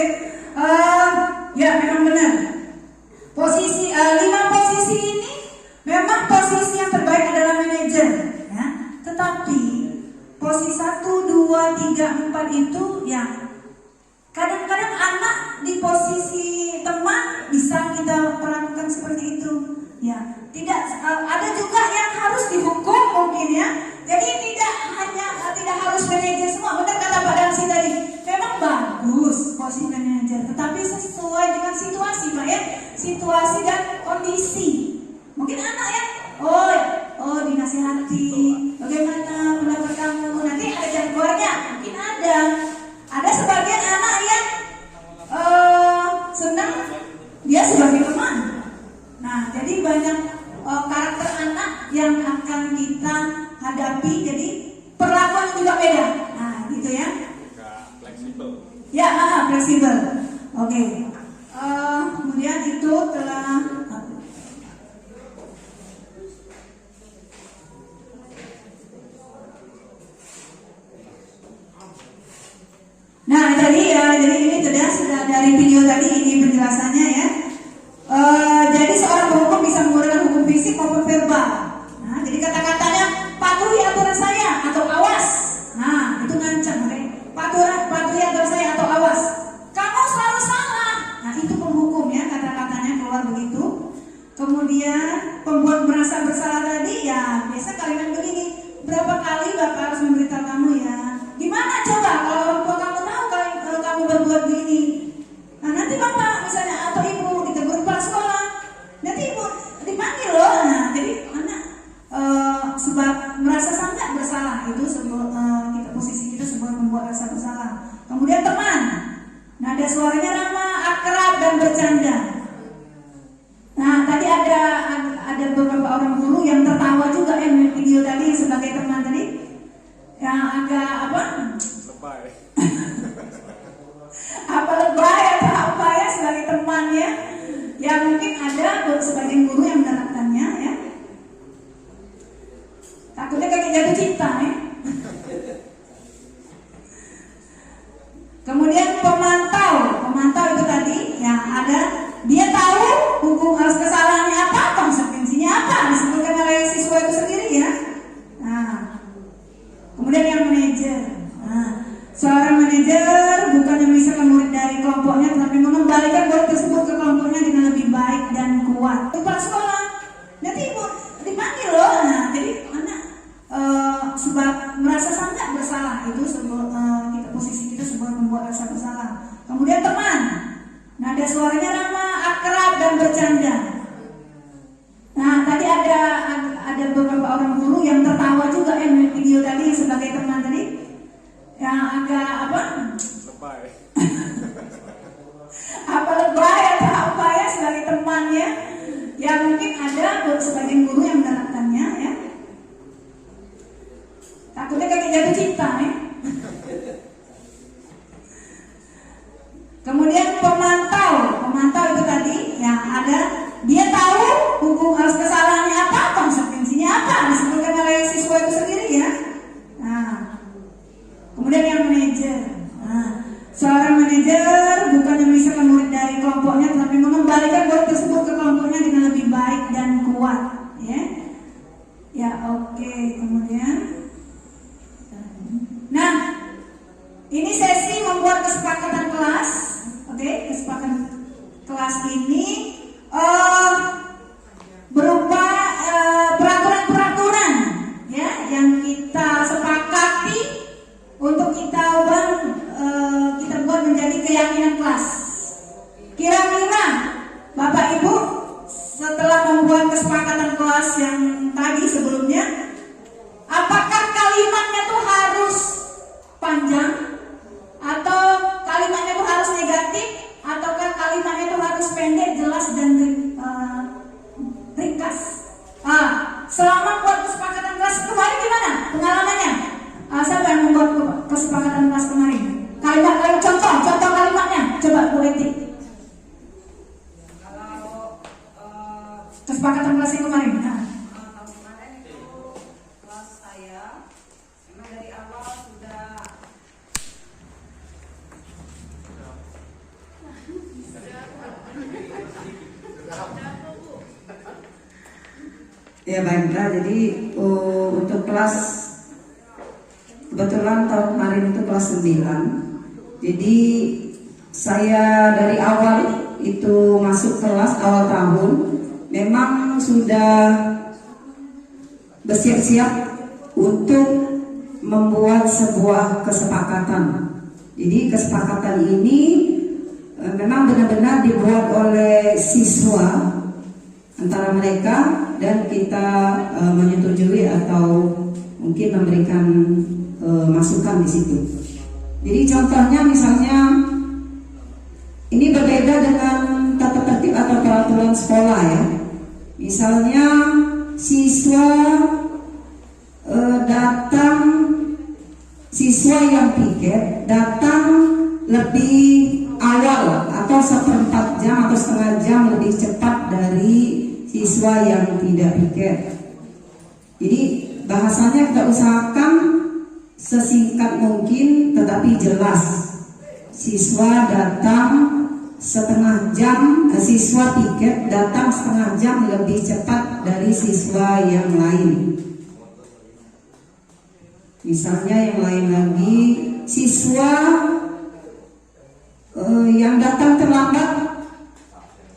Ya, memang benar. Posisi 5 posisi ini memang posisi yang terbaik adalah manajer, ya. Tetapi posisi 1, 2, 3, 4 itu ya kadang-kadang anak di posisi teman bisa kita perlakukan seperti itu. Ya, tidak ada juga yang harus dihukum mungkin ya. Jadi tidak harus manajer semua. Benar kata Pak Damsi tadi. Memang bagus posisi manajer, tetapi sesuai dengan situasi, Pak ya. Situasi dan kondisi. Mungkin anak ya, oh dinasihati. Bagaimana pendapat kamu? Nanti ada jalan keluarnya. Mungkin ada sebagian anak yang senang dia sebagai teman. Nah, jadi banyak karakter anak yang akan kita hadapi, jadi perlakuan juga beda. Nah, gitu ya. Fleksibel. Ya, fleksibel. Oke. Kemudian itu telah Nah, tadi ya, jadi ini sudah dari video tadi ini penjelasannya ya. Jadi seorang penghukum bisa menggunakan hukum fisik maupun verbal. Nah, jadi kata-katanya patuhi aturan saya atau awas. Nah, itu ngancam, oke? Patuhi aturan saya atau awas. Kamu selalu salah. Nah, itu penghukum ya, kata-katanya keluar begitu. Kemudian pembuat merasa bersalah tadi ya biasa kalimat begini. Berapa kali Bapak harus memberitahu kamu ya? Gimana coba kalau orang tua kamu tahu kalau kamu berbuat begini? Nah, nanti Bapak misalnya atau Ibu ditegur kepala sekolah, nanti Ibu dipanggil loh. Nah, jadi anak sebab merasa sangat bersalah itu posisi kita sebagai membuat rasa bersalah. Kemudian teman, nada suaranya ramah, akrab dan bercanda. Nah, tadi ada beberapa orang guru yang tertawa juga yang video tadi sebagai teman tadi, yang agak lebay atau apa ya sebagai temannya, ya mungkin ada sebagian guru yang menerapkannya ya. Takutnya kayak jatuh cinta ya. Kemudian pemantau itu tadi yang ada dia tahu hukum harus kesalahannya apa, konsekuensinya apa, disebutkan oleh siswa itu sendiri ya. Nah, kemudian yang manajer. Nah, seorang manajer bukan memisahkan murid dari kelompoknya, tetapi mengembalikan murid tersebut ke kelompoknya dengan lebih baik dan kuat. Kepala sekolah, nanti Ibu dipanggil loh. Nah, jadi anak sebab merasa sangat bersalah itu posisi kita sebagai membuat rasa bersalah. Kemudian teman, nada suaranya ramah, akrab dan bercanda. Nah, tadi ada beberapa orang guru yang tertawa juga yang video tadi sebagai teman tadi, yang agak lebay atau apa ya sebagai temannya, Ya mungkin ada sebagian guru yang menerapkannya ya. Takutnya kakek jatuh cinta ya. Kemudian pemantau itu tadi yang ada, dia tahu hukum harus kesalahannya apa, konsekuensinya apa, disebutkan oleh siswa itu sendiri ya. Nah, kemudian yang manajer. Nah, seorang manajer bukan memisahkan murid dari kelompoknya, tetapi mengembalikan murid tersebut ke kelompoknya dengan lebih baik dan kuat, ya. Ya, oke. Kemudian, nah, ini sesi membuat kesepakatan kelas. Oke, kesepakatan kelas ini berupa peraturan-peraturan ya yang kita sepakati untuk kita buat menjadi keyakinan kelas. Kira-kira Bapak Ibu setelah membuat kesepakatan kelas yang tadi sebelumnya, apakah kalimatnya tuh harus panjang atau kalimatnya tuh harus negatif ataukah kalimatnya tuh harus pendek, jelas dan ringkas? Selama buat kesepakatan kelas kemarin gimana pengalamannya? Siapa yang membuat kesepakatan kelas kemarin? Kalimat contoh kalimatnya, coba Bu Eti. Kesepakatan kelas yang kemarin. Tahun kemarin itu kelas saya memang dari awal sudah ya baiklah, jadi untuk kelas kebetulan tahun kemarin itu kelas 9. Jadi saya dari awal itu masuk kelas awal tahun memang sudah bersiap-siap untuk membuat sebuah kesepakatan. Jadi kesepakatan ini memang benar-benar dibuat oleh siswa antara mereka dan kita menyetujui atau mungkin memberikan masukan di situ. Jadi contohnya misalnya ini berbeda dengan tata tertib atau peraturan sekolah ya. Misalnya siswa siswa yang piket datang lebih awal atau 1/4 jam atau setengah jam lebih cepat dari siswa yang tidak piket. Jadi bahasanya kita usahakan sesingkat mungkin tetapi jelas. Siswa datang setengah jam, siswa piket datang setengah jam lebih cepat dari siswa yang lain. Misalnya yang lain lagi, siswa yang datang terlambat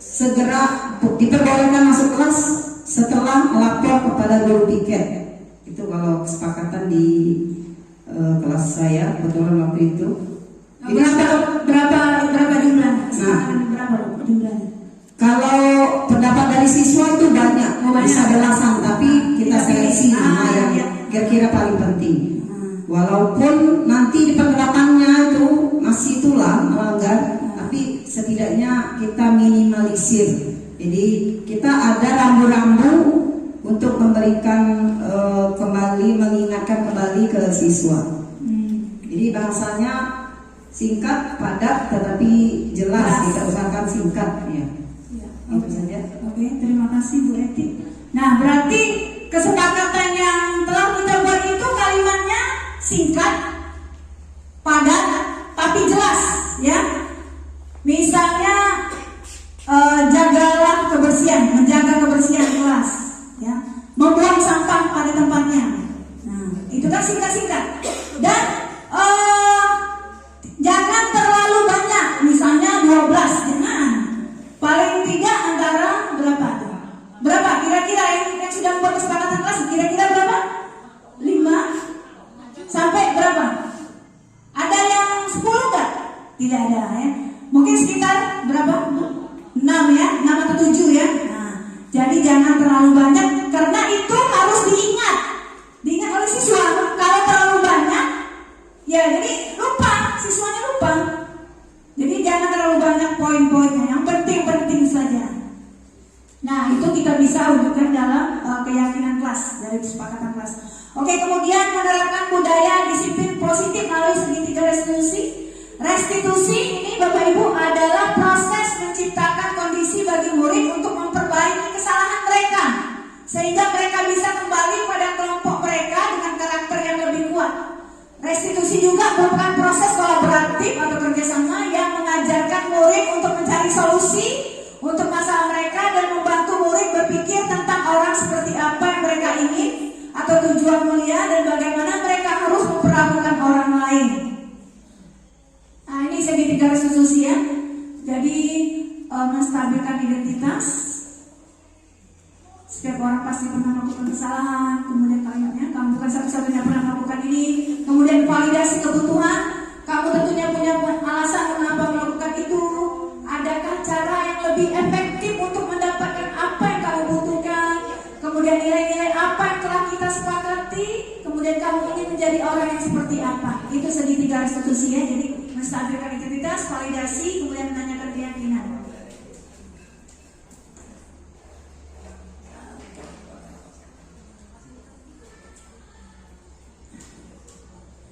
segera diperbolehkan masuk kelas setelah melapor kepada guru piket. Itu kalau kesepakatan di kelas saya kebetulan waktu itu. Berapa jumlah? Nah, Berapa jumlahnya? kalau pendapat dari siswa itu banyak, bisa belasan, tapi kita seleksi yang kira-kira paling penting. Walaupun nanti di penerapannya itu masih itulah melanggar, tapi setidaknya kita minimalisir. Jadi kita ada rambu-rambu untuk memberikan mengingatkan kembali ke siswa. Jadi bahasanya singkat, padat, tetapi jelas. Kita usahakan singkat ya. Itu saja. Oke, terima kasih Bu Eti. Nah, berarti kesepakatan yang telah kita buat itu kalimatnya singkat, padat, tapi jelas, ya. Misalnya jagalah kebersihan, menjaga kebersihan kelas, ya. Membuang sampah pada tempatnya. Nah, itu kan singkat-singkat. Dan jangan terlalu banyak, misalnya 12, jangan. Paling tidak antara berapa? Berapa kira-kira yang sudah membuat kesepakatan kelas? Kira-kira berapa? 5 sampai berapa? Ada yang 10 enggak? Tidak ada ya. Mungkin sekitar berapa? 6 ya, 6 atau 7 ya. Nah, jadi jangan terlalu banyak karena itu harus diingat oleh siswa. Kalau terlalu banyak, ya jadi lupa, siswanya lupa. Jadi jangan terlalu banyak poin-poinnya, yang penting-penting saja. Nah, itu itu kita bisa wujudkan dalam keyakinan kelas, dari kesepakatan kelas. Oke, kemudian menerapkan budaya disiplin positif melalui segitiga restitusi. Restitusi ini Bapak Ibu adalah proses menciptakan kondisi bagi murid untuk memperbaiki kesalahan mereka, sehingga mereka bisa kembali pada kelompok mereka dengan karakter yang lebih kuat. Restitusi juga merupakan proses kolaboratif atau kerjasama yang mengajarkan murid untuk mencari solusi untuk masalah mereka dan membantu murid berpikir tentang orang seperti apa yang mereka ingin atau tujuan mulia dan bagaimana mereka harus memperlakukan orang lain. Nah, ini segitiga restitusi ya. Jadi menstabilkan identitas. Setiap orang pasti pernah melakukan kesalahan, kemudian kamu bukan satu-satunya pernah melakukan ini. Kemudian validasi kebutuhan, kamu tentunya punya alasan mengapa melakukan itu. Adakah cara yang lebih efektif untuk mendapatkan apa yang kamu butuhkan? Kemudian nilai-nilai apa yang telah kita sepakati? Kemudian kamu ingin menjadi orang yang seperti apa? Itu segitiga restitusi ya. Jadi menstabilkan identitas, validasi, kemudian menanyakan keyakinan.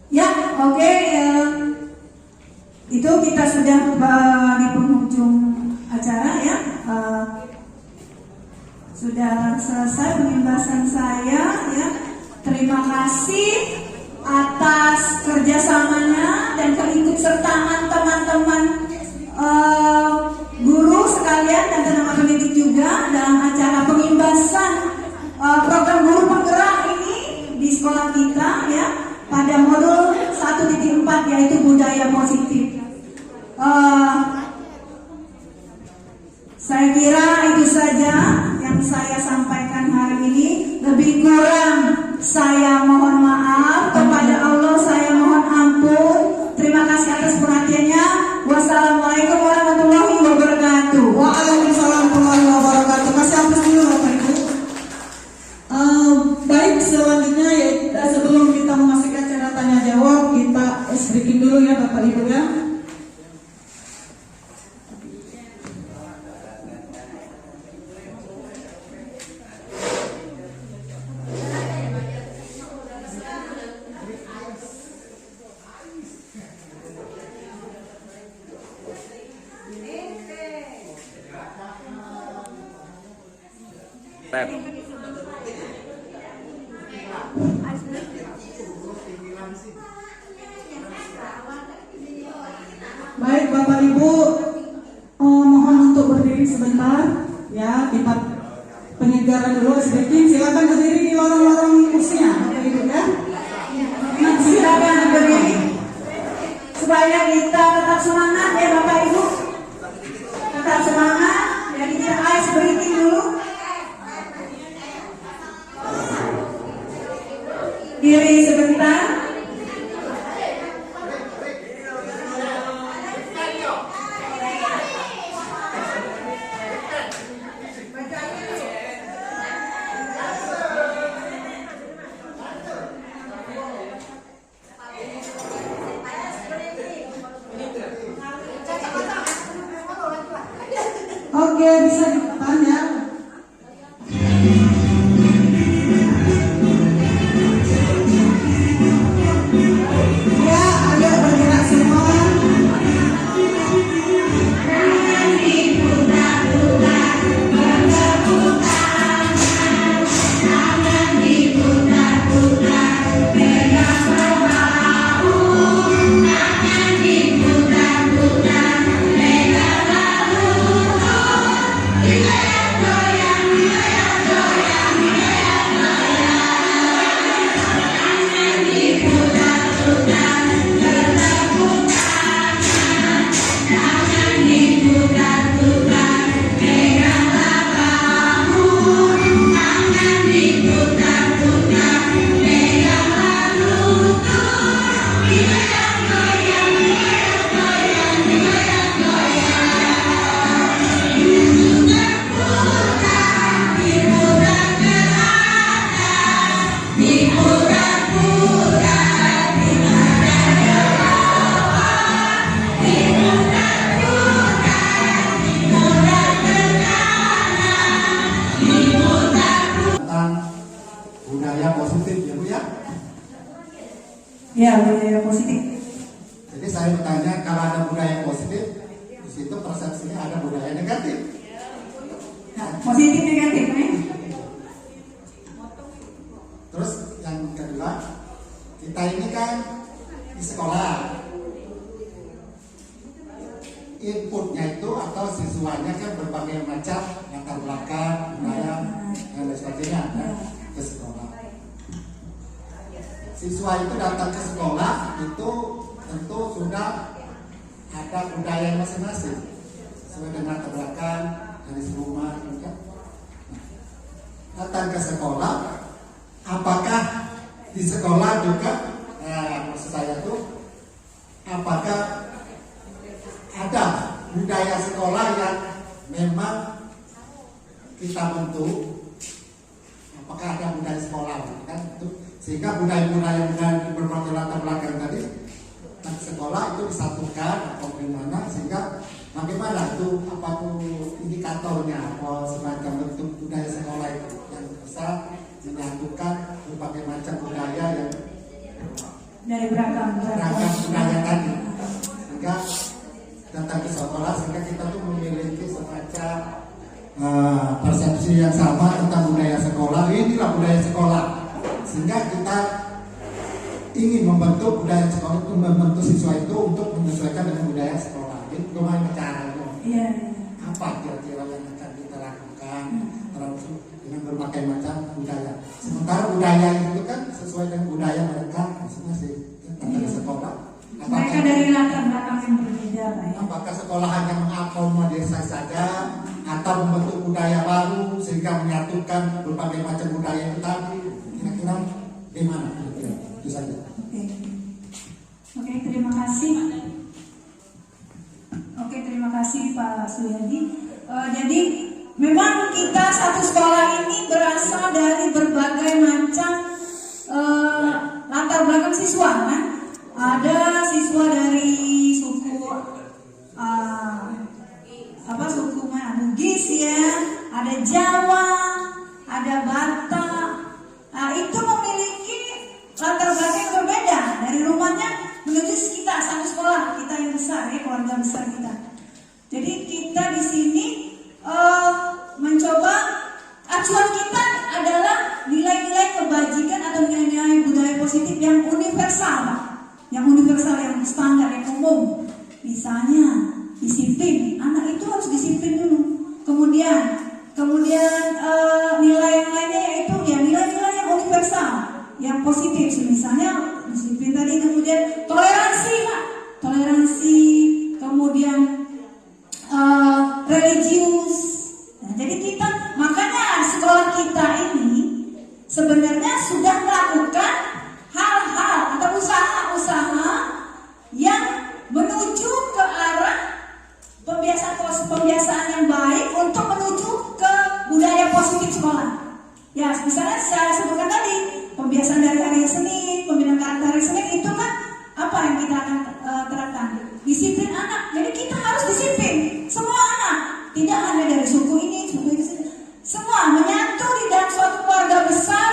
Ya, oke. Itu kita sudah di penghujung acara ya. Sudah selesai pembahasan saya ya. Terima kasih atas kerjasamanya dan keikutsertaan teman-teman guru sekalian dan tenaga pendidik juga dalam acara pengimbasan program guru penggerak ini di sekolah kita ya. Pada modul 1.4 yaitu budaya positif. Saya kira itu saja yang saya sampaikan hari ini. Lebih kurang saya mohon maaf, kepada Allah saya mohon ampun. Terima kasih atas perhatiannya. Wassalamualaikum warahmatullahi wabarakatuh. Waalaikumsalam warahmatullahi wabarakatuh. Masih hapus dulu Bapak Ibu. Baik, selanjutnya ya, sebelum kita memasuki acara tanya jawab, kita breaking dulu ya Bapak Ibu ya. Baik Bapak Ibu, mohon untuk berdiri sebentar ya, kita penyegaran dulu sedikit. Silakan berdiri di lorong-lorong kursinya Bapak Ibu ya. Silakan berdiri supaya kita tetap semangat ya Bapak Ibu. Tetap semangat. Jadi kita ice breathing dulu. Diri sebentar. Oke, bisa ditekan ya. Ya, ayo bergerak semua. Yeah. Ya, budaya positif. Jadi saya bertanya, kalau ada budaya positif, di situ persepsinya ada budaya negatif. Nah, positif negatif, Terus yang kedua, kita ini kan di sekolah, inputnya itu atau siswanya kan berbagai macam latar belakang, budaya, dan lain sebagainya ya, ke sekolah. Siswa itu datang ke sekolah itu tentu sudah ada budaya masing-masing sesuai dengan latar belakang dari rumah. Datang ke sekolah, apakah di sekolah juga, maksud saya itu, apakah ada budaya sekolah yang memang kita bentuk? Apakah ada budaya sekolah kan itu, sehingga budaya-budaya berbagai latar belakang tadi di sekolah itu disatukan atau bagaimana, sehingga bagaimana itu, apa tuh indikatornya, apa semacam bentuk budaya sekolah itu yang bisa menyatukan berbagai macam budaya yang dari beragam budaya tadi, sehingga datang ke sekolah sehingga kita tuh memiliki semacam persepsi yang sama tentang budaya sekolah. Inilah budaya sekolah, sehingga kita ingin membentuk budaya sekolah itu, membentuk siswa itu untuk menyesuaikan dengan budaya sekolah. Jadi bagaimana caranya? Iya. Apa kira-kira yang akan kita lakukan dengan berbagai macam budaya? Sementara budaya itu kan sesuai dengan budaya mereka masing-masing di sekolah. Mereka dari latar belakang yang berbeda, Pak. Apakah sekolah hanya mengakomodir saja atau membentuk budaya baru sehingga menyatukan berbagai macam budaya itu tadi? Kira-kira bagaimana? Itu saja. Oke, terima kasih. Oke, terima kasih Pak Suyadi. Jadi memang kita satu sekolah ini berasal dari berbagai macam latar belakang siswa, kan? Ada siswa dari suku suku mana? Bugis ya, ada Jawa, ada Batak. Nah, itu memiliki latar belakang yang berbeda dari rumahnya menuju kita satu sekolah, kita yang besar ya, keluarga besar kita. Jadi kita di sini mencoba, acuan kita adalah nilai-nilai kebajikan atau nilai-nilai budaya positif yang universal, Pak. Yang universal, yang standar, yang umum. Misalnya disiplin, anak itu harus disiplin dulu. Kemudian nilai-nilainya yaitu ya nilai-nilai yang universal, yang positif. Misalnya disiplin tadi, kemudian toleransi, Pak. Toleransi, kemudian religius. Nah, jadi kita, makanya sekolah kita ini sebenarnya sudah melakukan hal-hal atau usaha-usaha yang menuju ke arah pembiasaan yang baik untuk menuju ke budaya positif sekolah. Ya, misalnya saya sebutkan tadi, pembiasaan dari hari Senin, pembinaan karakter hari Senin, itu kan apa yang kita akan terapkan? Disiplin anak. Jadi kita harus disiplin semua anak, tidak hanya dari suku ini, semua menyatu di dalam suatu keluarga besar.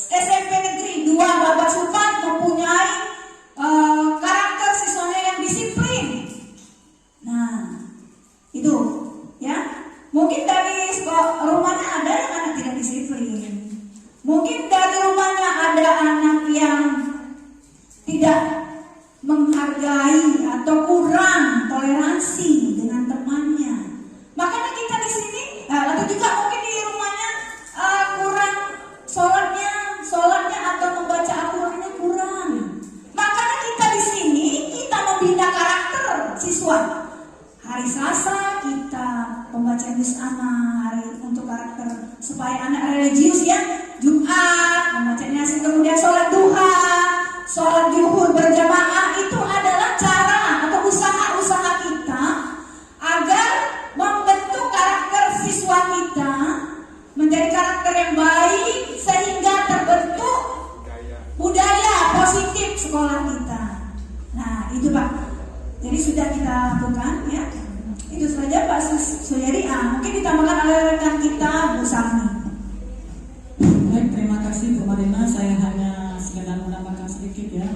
SMP Negeri 2 Babat Supan mempunyai karakter siswanya yang disiplin. Nah, itu ya. Mungkin dari rumahnya ada yang anak tidak disiplin. Mungkin dari rumahnya ada anak yang tidak menghargai atau kurang toleransi dengan temannya. Makanya kita di sini, atau juga mungkin di rumahnya kurang sholatnya atau membaca Al-Qur'annya kurang. Makanya kita di sini kita membina karakter siswa. Hari Selasa kita pembacaan juz anak, hari untuk karakter supaya anak religius ya. Jumat pembacaan Yasin, kemudian sholat duha, sholat zuhur berjamaah. Itu adalah cara atau usaha-usaha kita agar membentuk karakter siswa kita menjadi karakter yang baik sehingga terbentuk budaya positif sekolah kita. Nah, itu Pak. Jadi sudah kita lakukan ya. Itu saja Pak Suyadi. Mungkin ditambahkan oleh rekan kita Bu Sami. Baik, terima kasih Bu Marina. Saya hanya sekedar menambahkan sedikit. sedikit ya.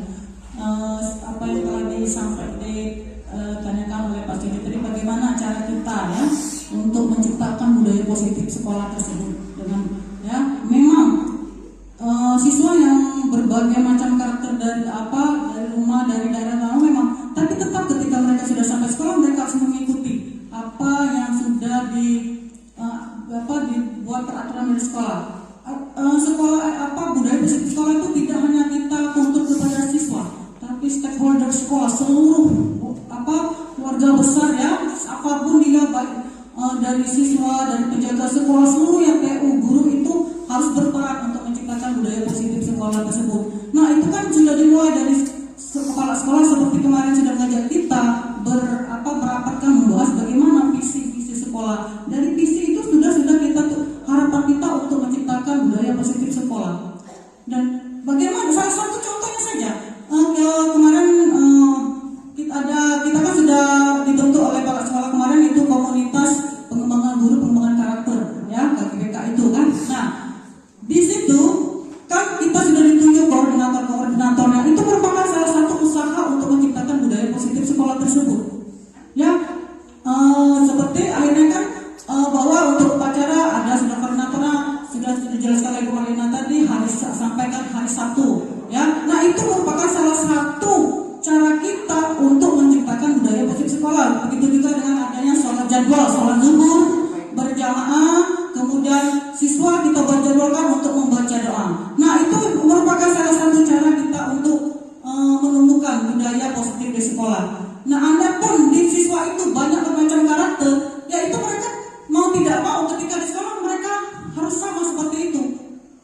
Apa yang telah ditanyakan oleh Pak Sidi tadi, bagaimana cara kita ya untuk menciptakan budaya positif sekolah tersebut dengan ya memang siswa yang berbagai macam karakter dari rumah, dari daerah memang, tapi tetap ketika mereka sudah sampai sekolah mereka harus mengikuti apa yang sudah dibuat peraturan dari sekolah. Budaya positif sekolah itu tidak hanya kita tuntut kepada siswa, tapi stakeholder sekolah, seluruh keluarga besar ya, apapun dia, baik dari siswa, dari penjaga sekolah, seluruh yang PU, guru itu harus berperan untuk menciptakan budaya positif sekolah tersebut. Nah itu kan sudah dimulai dari kepala sekolah, seperti kemarin sudah mengajak kita merapatkan, membahas bagaimana visi sekolah. Dari visi itu sudah kita harapan kita untuk menciptakan budaya positif sekolah. Dan bagaimana salah satu contohnya saja kemarin kita kan sudah dibentuk oleh kepala sekolah kemarin, itu komunitas pengembangan guru, pengembangan karakter ya, KGBK itu kan. Nah di situ kan kita sudah ditunjuk koordinatornya, itu merupakan salah satu usaha untuk menciptakan budaya positif sekolah tersebut ya. Seperti akhirnya kan bahwa untuk upacara ada sudah koordinatornya, sudah dijelaskan oleh Bu Marlina tadi, sampaikan hari Sabtu ya. Nah itu merupakan salah satu cara kita untuk menciptakan budaya positif sekolah. Begitu juga dengan adanya sholat jadwal, sholat zuhur berjamaah, kemudian siswa kita berjadwalkan untuk membaca doa. Nah itu merupakan salah satu cara kita untuk menumbuhkan budaya positif di sekolah. Nah Anda pun di siswa itu banyak bermacam karakter, yaitu mereka mau tidak mau ketika di sekolah mereka harus sama seperti itu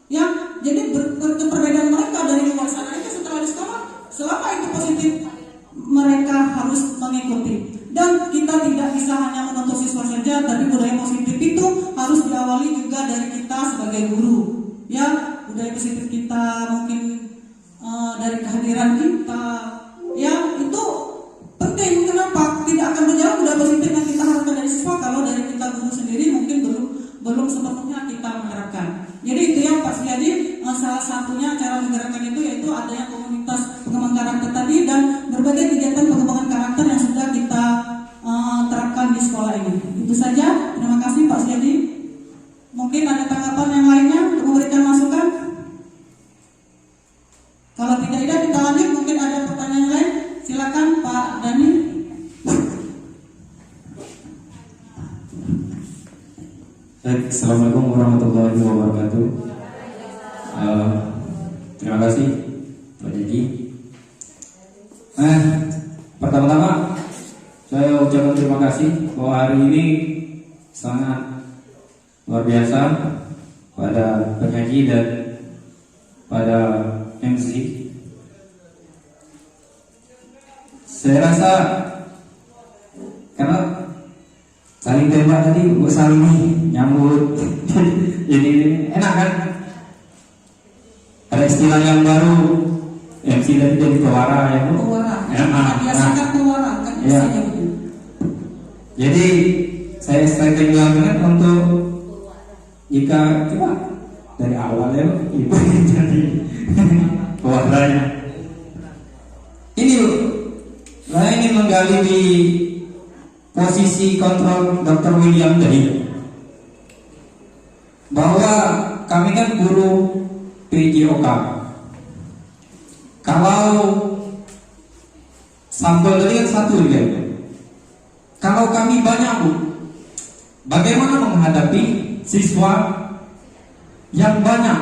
ya. Jadi perbedaan mereka dari luar sana itu setelah di sekolah, selama itu positif, mereka harus mengikuti. Dan kita tidak bisa hanya menuntut siswa saja, tapi budaya positif itu harus diawali juga dari kita sebagai guru ya. Budaya positif kita mungkin dari kehadiran kita ya, itu penting. Kenapa? Tidak akan berjalan budaya positif yang kita harapkan dari siswa kalau dari kita guru sendiri mungkin belum sepenuhnya kita menerapkan. Jadi itu yang Pak Suyadi, salah satunya cara menggerakkan itu yaitu adanya komunitas pengembangan karakter tadi dan berbagai kegiatan pengembangan karakter yang sudah kita terapkan di sekolah ini. Itu saja. Terima kasih Pak Suyadi. Mungkin ada tanggapan yang lainnya untuk memberikan masukan? Kalau tidak ada kita lanjut. Mungkin ada pertanyaan lain. Silakan Pak Dani. Assalamualaikum warahmatullahi wabarakatuh. Terima kasih Pak Jadi. Pertama-tama saya ucapkan terima kasih bahwa hari ini sangat luar biasa pada penyaji dan pada MC. Saya rasa karena saling tembak tadi, saling nyambut jadi enak kan. Ada istilah yang baru, MC tadi jadi pewara ya Bu. Ya. Jadi saya bilang untuk jika coba dari awal ya itu jadi pewarnanya. Ini Bu, saya ingin menggali di posisi kontrol Dr. William tadi, bahwa kami kan guru PJOK. Kalau sampel tadi kan satu ya. Kalau kami banyak Bu, bagaimana menghadapi siswa yang banyak?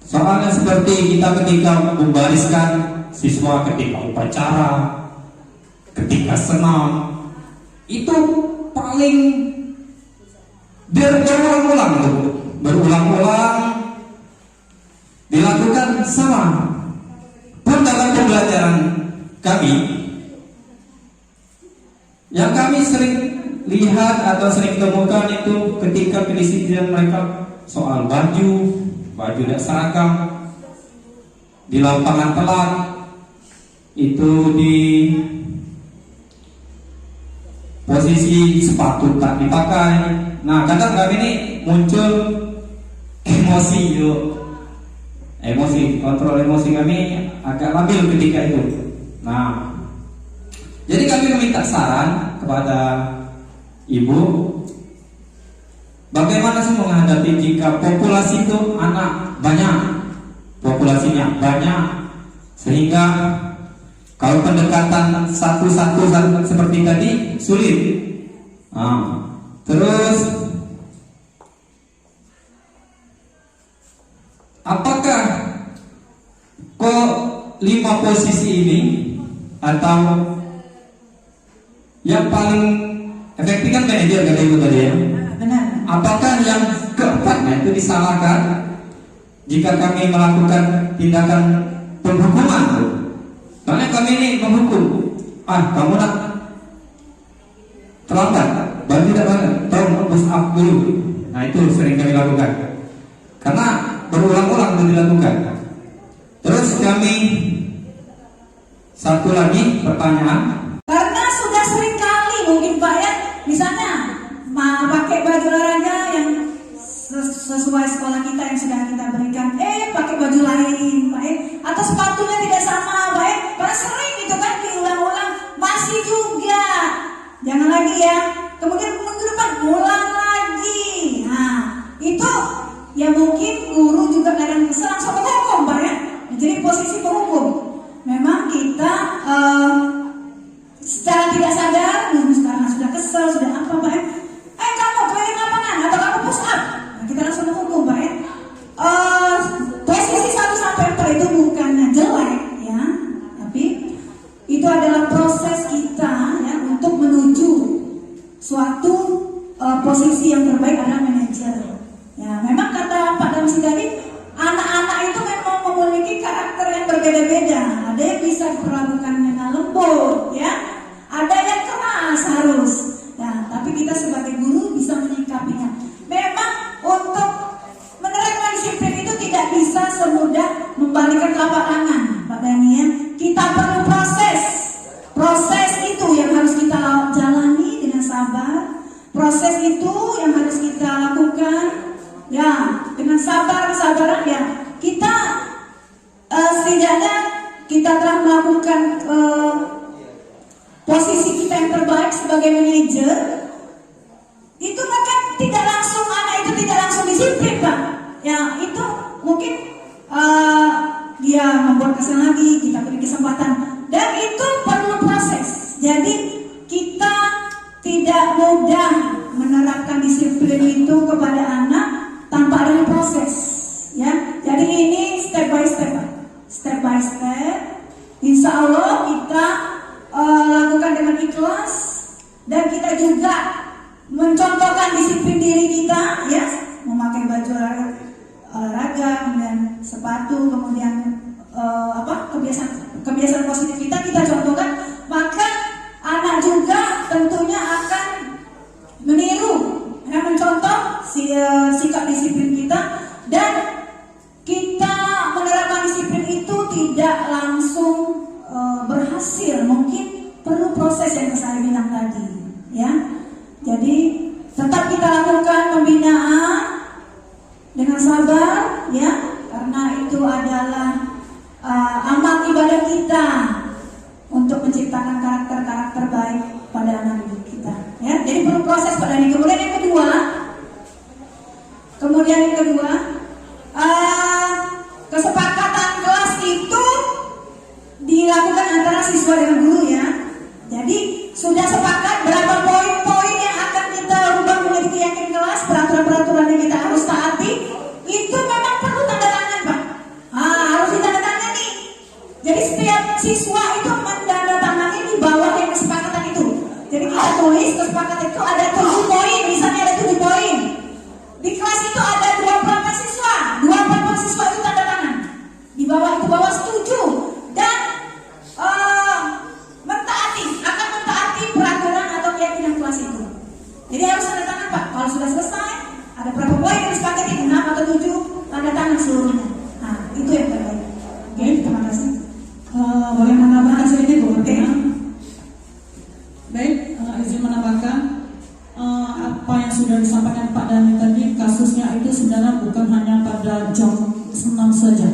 Soalnya seperti kita ketika membariskan siswa ketika upacara, ketika senam, itu paling berulang-ulang dilakukan sama. Pun dalam pembelajaran kami, yang kami sering lihat atau sering temukan itu ketika pendisiplinan mereka soal baju tidak seragam, di lapangan telat, itu di posisi sepatu tak dipakai. Nah kadang kami ini muncul emosi yuk. kontrol emosi kami agak labil ketika itu. Nah, jadi kami meminta saran kepada ibu, bagaimana sih menghadapi jika populasi itu anak banyak, populasinya banyak, sehingga kalau pendekatan satu-satu seperti tadi sulit. Nah, terus apakah kok 5 posisi ini atau yang paling efektif kan manajer kata ibu tadi ya? Benar. Apakah yang keempatnya itu disalahkan jika kami melakukan tindakan penghukuman? Karena kami ini menghukum. Kamu nak terlambat, baru tidak banget, tolong push up dulu. Nah itu sering kami lakukan. Karena berulang-ulang itu dilakukan. Terus kami satu lagi pertanyaan. Karena sudah sering kali mungkin Pak ya, misalnya pakai baju olahraga yang sesuai sekolah kita yang sudah kita berikan, pakai baju lain Pak atau sepatunya tidak sama Pak karena sering itu kan diulang-ulang, masih juga jangan lagi ya, kemudian minggu depan ulang lagi. Nah itu ya mungkin guru juga kadang kesel langsung menghukum Pak ya. Jadi posisi penghukum memang kita secara tidak sadar karena sudah kesel, sudah apa Pak ya, kamu keliling lapangan atau kamu push up, nah, kita langsung menghukum Pak ya. Posisi 1-4 itu bukannya jelek ya, tapi itu adalah proses kita ya untuk menuju suatu posisi yang terbaik adalah manajer. Ya, memang kata Pak Damsi tadi, anak-anak itu memang memiliki karakter yang berbeda-beda. Ada yang bisa diperlakukan dengan lembut, ya. Ada yang keras harus. Nah, tapi kita sebagai guru bisa menyikapinya. Memang untuk menerapkan disiplin itu tidak bisa semudah membalikkan telapak tangan, Pak Dani ya. Kita perlu proses. Proses itu yang harus kita jalani dengan sabar. Proses itu yang harus kita lakukan. Ya, dengan sabar-kesabaran ya, kita setidaknya kita telah melakukan posisi kita yang terbaik sebagai manajer. Itu maka tidak langsung anak itu tidak langsung disiplin Pak. Ya itu mungkin dia membuat kesalahan lagi, kita beri kesempatan dan itu perlu proses. Jadi kita tidak mudah menerapkan disiplin itu kepada anak tanpa adanya proses, ya. Jadi ini step by step, step by step. Insya Allah kita lakukan dengan ikhlas dan kita juga mencontohkan disiplin diri kita, ya, memakai baju olahraga, kemudian sepatu, kemudian kebiasaan positif kita contohkan, maka anak juga tentunya akan meniru dan mencontoh sikap disiplin kita, dan kita menerapkan disiplin itu tidak langsung berhasil, mungkin perlu proses yang saya bilang tadi, ya. Jadi tetap kita lakukan pembinaan dengan sabar, ya, karena itu adalah amal ibadah kita untuk menciptakan karakter-karakter baik pada anak didik kita, ya. Jadi perlu proses Pak Dani. Kemudian yang kedua, kesepakatan kelas itu dilakukan antara siswa dengan guru, ya. Jadi sudah sepakat berapa poin-poin yang akan kita rubah menjadi keyakinan kelas, peraturan-peraturan yang kita harus taati, itu memang perlu tanda tangan Pak. Harus ditandatangani. Jadi setiap siswa itu menandatangani di bawah yang kesepakatan itu. Jadi kita tulis kesepakatan itu ada 7 poin, misalnya ada 7 poin. Di kelas itu ada 24 siswa, 24 siswa itu tanda tangan. Di bawah itu bawah setuju dan akan mentaati peraturan atau keyakinan kelas itu. Jadi harus tanda tangan Pak. Kalau sudah selesai, ada berapa poin yang disepakati, 6 atau 7, tanda tangan seluruhnya. Nah, itu yang terbaik. Oke, terima kasih. Boleh menambahkan sedikit Bu Martina? Baik, izin menambahkan apa yang sudah disampaikan Pak Dani tadi, kasusnya itu sebenarnya bukan hanya pada jam 6 saja.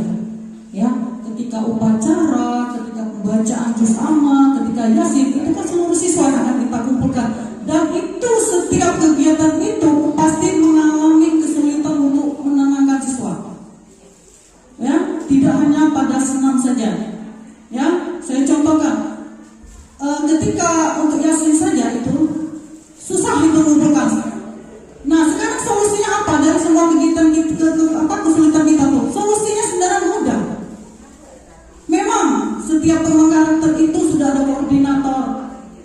Ya, ketika upacara, ketika pembacaan juz amma, ketika yasin, itu kan seluruh siswa yang akan kita kumpulkan. Dan itu setiap kegiatan itu pasti mengalami kesulitan untuk menenangkan siswa. Ya, tidak hanya pada senam saja. Ya, saya contohkan. Ketika untuk yasin saja itu susah itu mengumpulkan. Nah, sekarang solusinya apa dari semua kegiatan kesulitan kita tuh? Solusinya sebenarnya mudah. Memang setiap teman karakter itu sudah ada koordinator,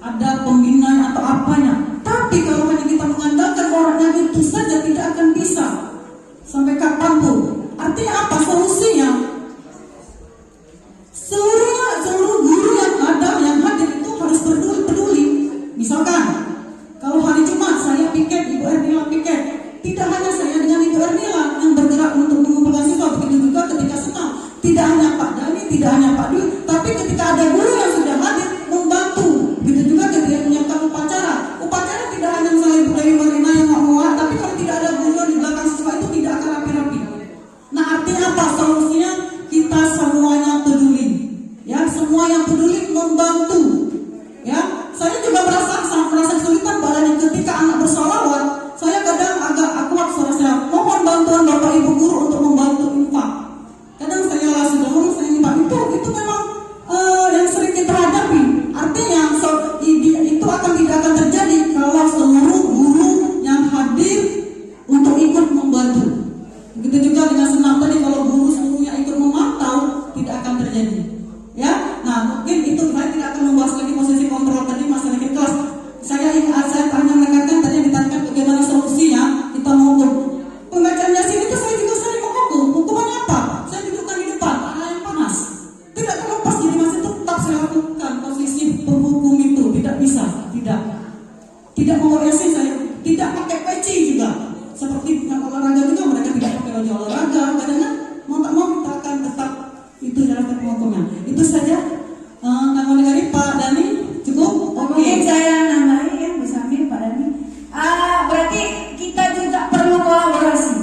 ada pembina atau apanya. Tapi kalau hanya kita mengandalkan orangnya itu saja tidak akan bisa sampai kapanpun. Artinya apa solusinya? Seluruh guru yang ada yang hadir itu harus peduli. Misalkan kalau hari Jumat saya piket, Ibu Ernila piket. Tidak hanya saya dengan Ibu Ernila yang bergerak untuk mengumpulkan siswa, begitu juga ketika senam. Tidak hanya Pak Dani, tidak hanya Pak Dwi, tapi ketika ada guru yang sudah hadir membantu. Begitu juga ketika menyiapkan upacara. Upacara tidak hanya misalnya Ibu Dewi Marina yang ngomong, tapi kalau tidak ada guru di belakang siswa itu tidak akan rapi-rapi. Nah, artinya apa solusinya? Kita semuanya peduli. Ya, semua yang peduli membantu. Ya, saya juga merasa kesulitan padanya ketika anak bersolawat. Saya kadang agak kuat suara saya. Mohon bantuan Bapak Ibu guru untuk membantu infak. Kadang saya sudah ngomong saya infak itu memang yang sering kita hadapi. Artinya itu tidak akan terjadi kalau seluruh guru yang hadir untuk ikut membantu. Begitu juga dengan senam tadi, kalau guru seluruhnya ikut memantau tidak akan terjadi. Ya, nah mungkin itu saya tidak akan membahas lagi posisi kontrol tadi masalah kelas. Saya hanya menekankan tadi yang ditanyakan bagaimana solusinya kita menghukum. Pembacaan yasin itu saya juga sering menghukum. Hukumannya apa? Saya dudukkan di depan, ada yang panas. Tidak terlepas jadi masih tetap saya lakukan posisi penghukum itu. Tidak bisa, tidak mau yasin saya. Tidak pakai peci juga. Seperti yang olahraga juga mereka tidak pakai baju olahraga. Kadang-kadang mau tak mau kita akan tetap itu jalan penghukumnya. Itu saja. Tanggapan dari Pak Dani cukup. Mungkin saya nambahin ya, Bu Samir, Pak Dani. Berarti kita juga perlu kolaborasi.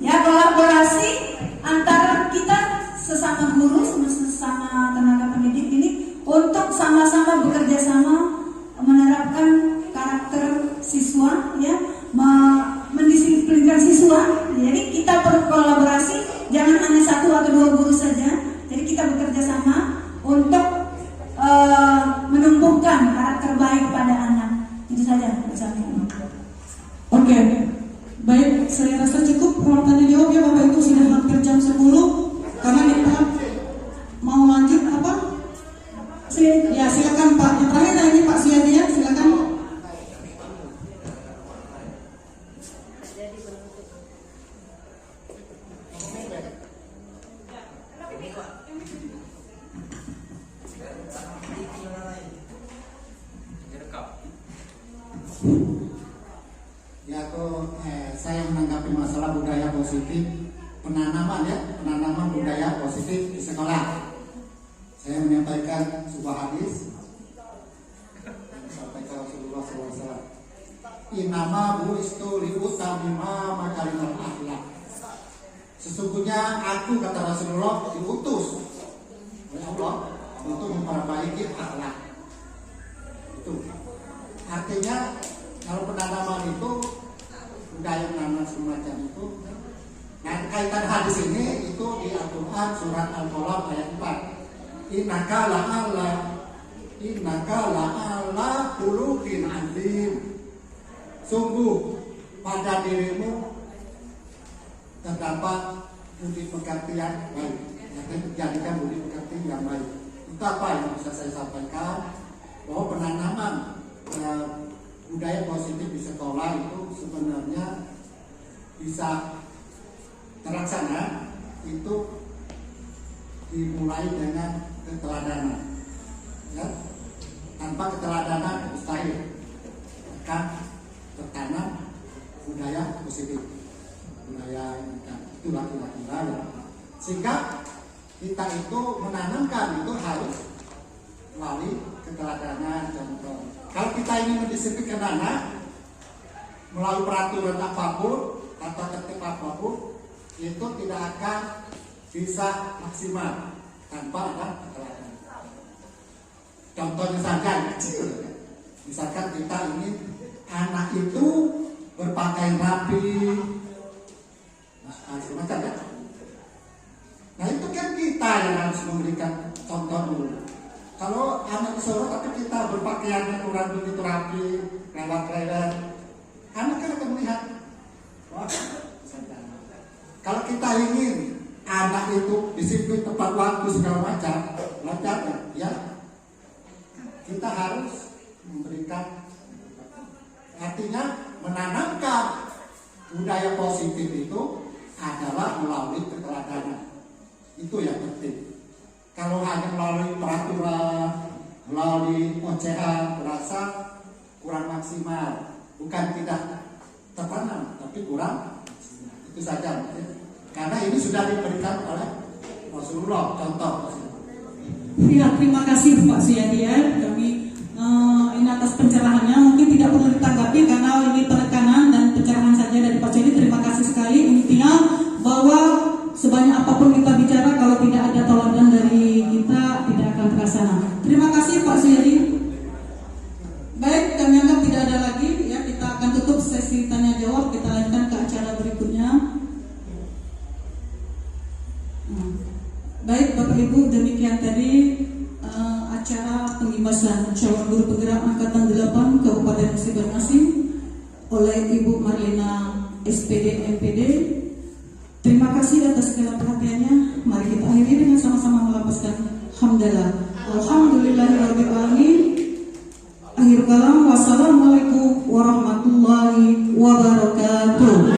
Ya, kolaborasi antara kita sesama guru, sesama tenaga pendidik ini untuk sama-sama bekerja sama menerapkan karakter siswa, ya, mendisiplinkan siswa. Jadi kita perlu kolaborasi, jangan hanya satu atau dua guru saja. Jadi kita bekerja sama untuk menumbuhkan karakter baik pada anak. Itu saja. Oke, baik, saya rasa cukup pertanyaan jawab ya Bapak Ibu, sudah hampir jam 10. Karena kita mau lanjut apa? Ya silakan Pak. Yang terakhir ini Pak Suyadi ya, silakan. Ya, saya menanggapi masalah budaya positif, penanaman budaya positif di sekolah. Saya menyampaikan sebuah hadis yang disampaikan Rasulullah SAW. Innama bu'istu liutamima makarimal akhlak. Sesungguhnya aku, kata Rasulullah, diutus oleh Allah untuk memperbaiki akhlak. Itu artinya kalau penanaman itu budaya menanam semacam itu. Nah, kaitan hadis ini itu di Al-Quran surat Al-Qalam ayat 4. Innaka la'ala khuluqin azim. Sungguh pada dirimu terdapat budi pekerti yang baik. Jadikan budi pekerti yang baik. Itu apa yang bisa saya sampaikan? Bahwa penanaman budaya positif di sekolah itu sebenarnya bisa terlaksana itu dimulai dengan keteladanan. Ya, tanpa keteladanan mustahil akan tertanam budaya positif, budaya itulah kira-kira ya. Sehingga kita itu menanamkan itu harus melalui keteladanan contoh. Kalau kita ingin mendisiplinkan anak melalui peraturan apapun atau tertib apapun, itu tidak akan bisa maksimal. tanpa ada keteladanan. Contohnya saja yang kecil, misalkan kita ingin anak itu berpakaian rapi, semacam ya. Nah itu kan kita yang harus memberikan contoh dulu. Kalau anak disuruh tapi kita berpakaiannya kurang begitu rapi, lewat-lewat, anak kan akan melihat, wah, kalau kita ingin anak itu disiplin tepat waktu segala macam, belajarnya, ya kita harus memberikan, artinya menanamkan budaya positif itu adalah melalui keteladanan. Itu yang penting. Kalau hanya melalui peraturan, melalui ocehan, berasa kurang maksimal, bukan tidak tertanam, tapi kurang maksimal. Itu saja. Karena ini sudah diberikan oleh Rasulullah, contoh. Ya, terima kasih Pak Suyadi ya. Kami ini atas pencerahannya, mungkin tidak perlu ditanggapi karena ini penekanan dan pencerahan saja dari Pak Suyadi. Terima kasih sekali. Intinya bahwa sebanyak apapun kita bicara, kalau tidak ada teladan dari kita, tidak akan terlaksana. Terima kasih Pak Suyadi. Baik, kami anggap tidak ada lagi ya. Kita akan tutup sesi tanya jawab. Kita lanjutkan ke acara berikutnya. Baik Bapak Ibu, demikian tadi acara penggibasan calon guru penggerak Angkatan 8 Kabupaten Musi Banyuasin oleh Ibu Marlina SPD MPD. Terima kasih atas segala perhatiannya. Mari kita akhiri dengan sama-sama melapaskan hamdalah. Alhamdulillahirabbil alamin. Akhir kalam, wassalamualaikum warahmatullahi wabarakatuh.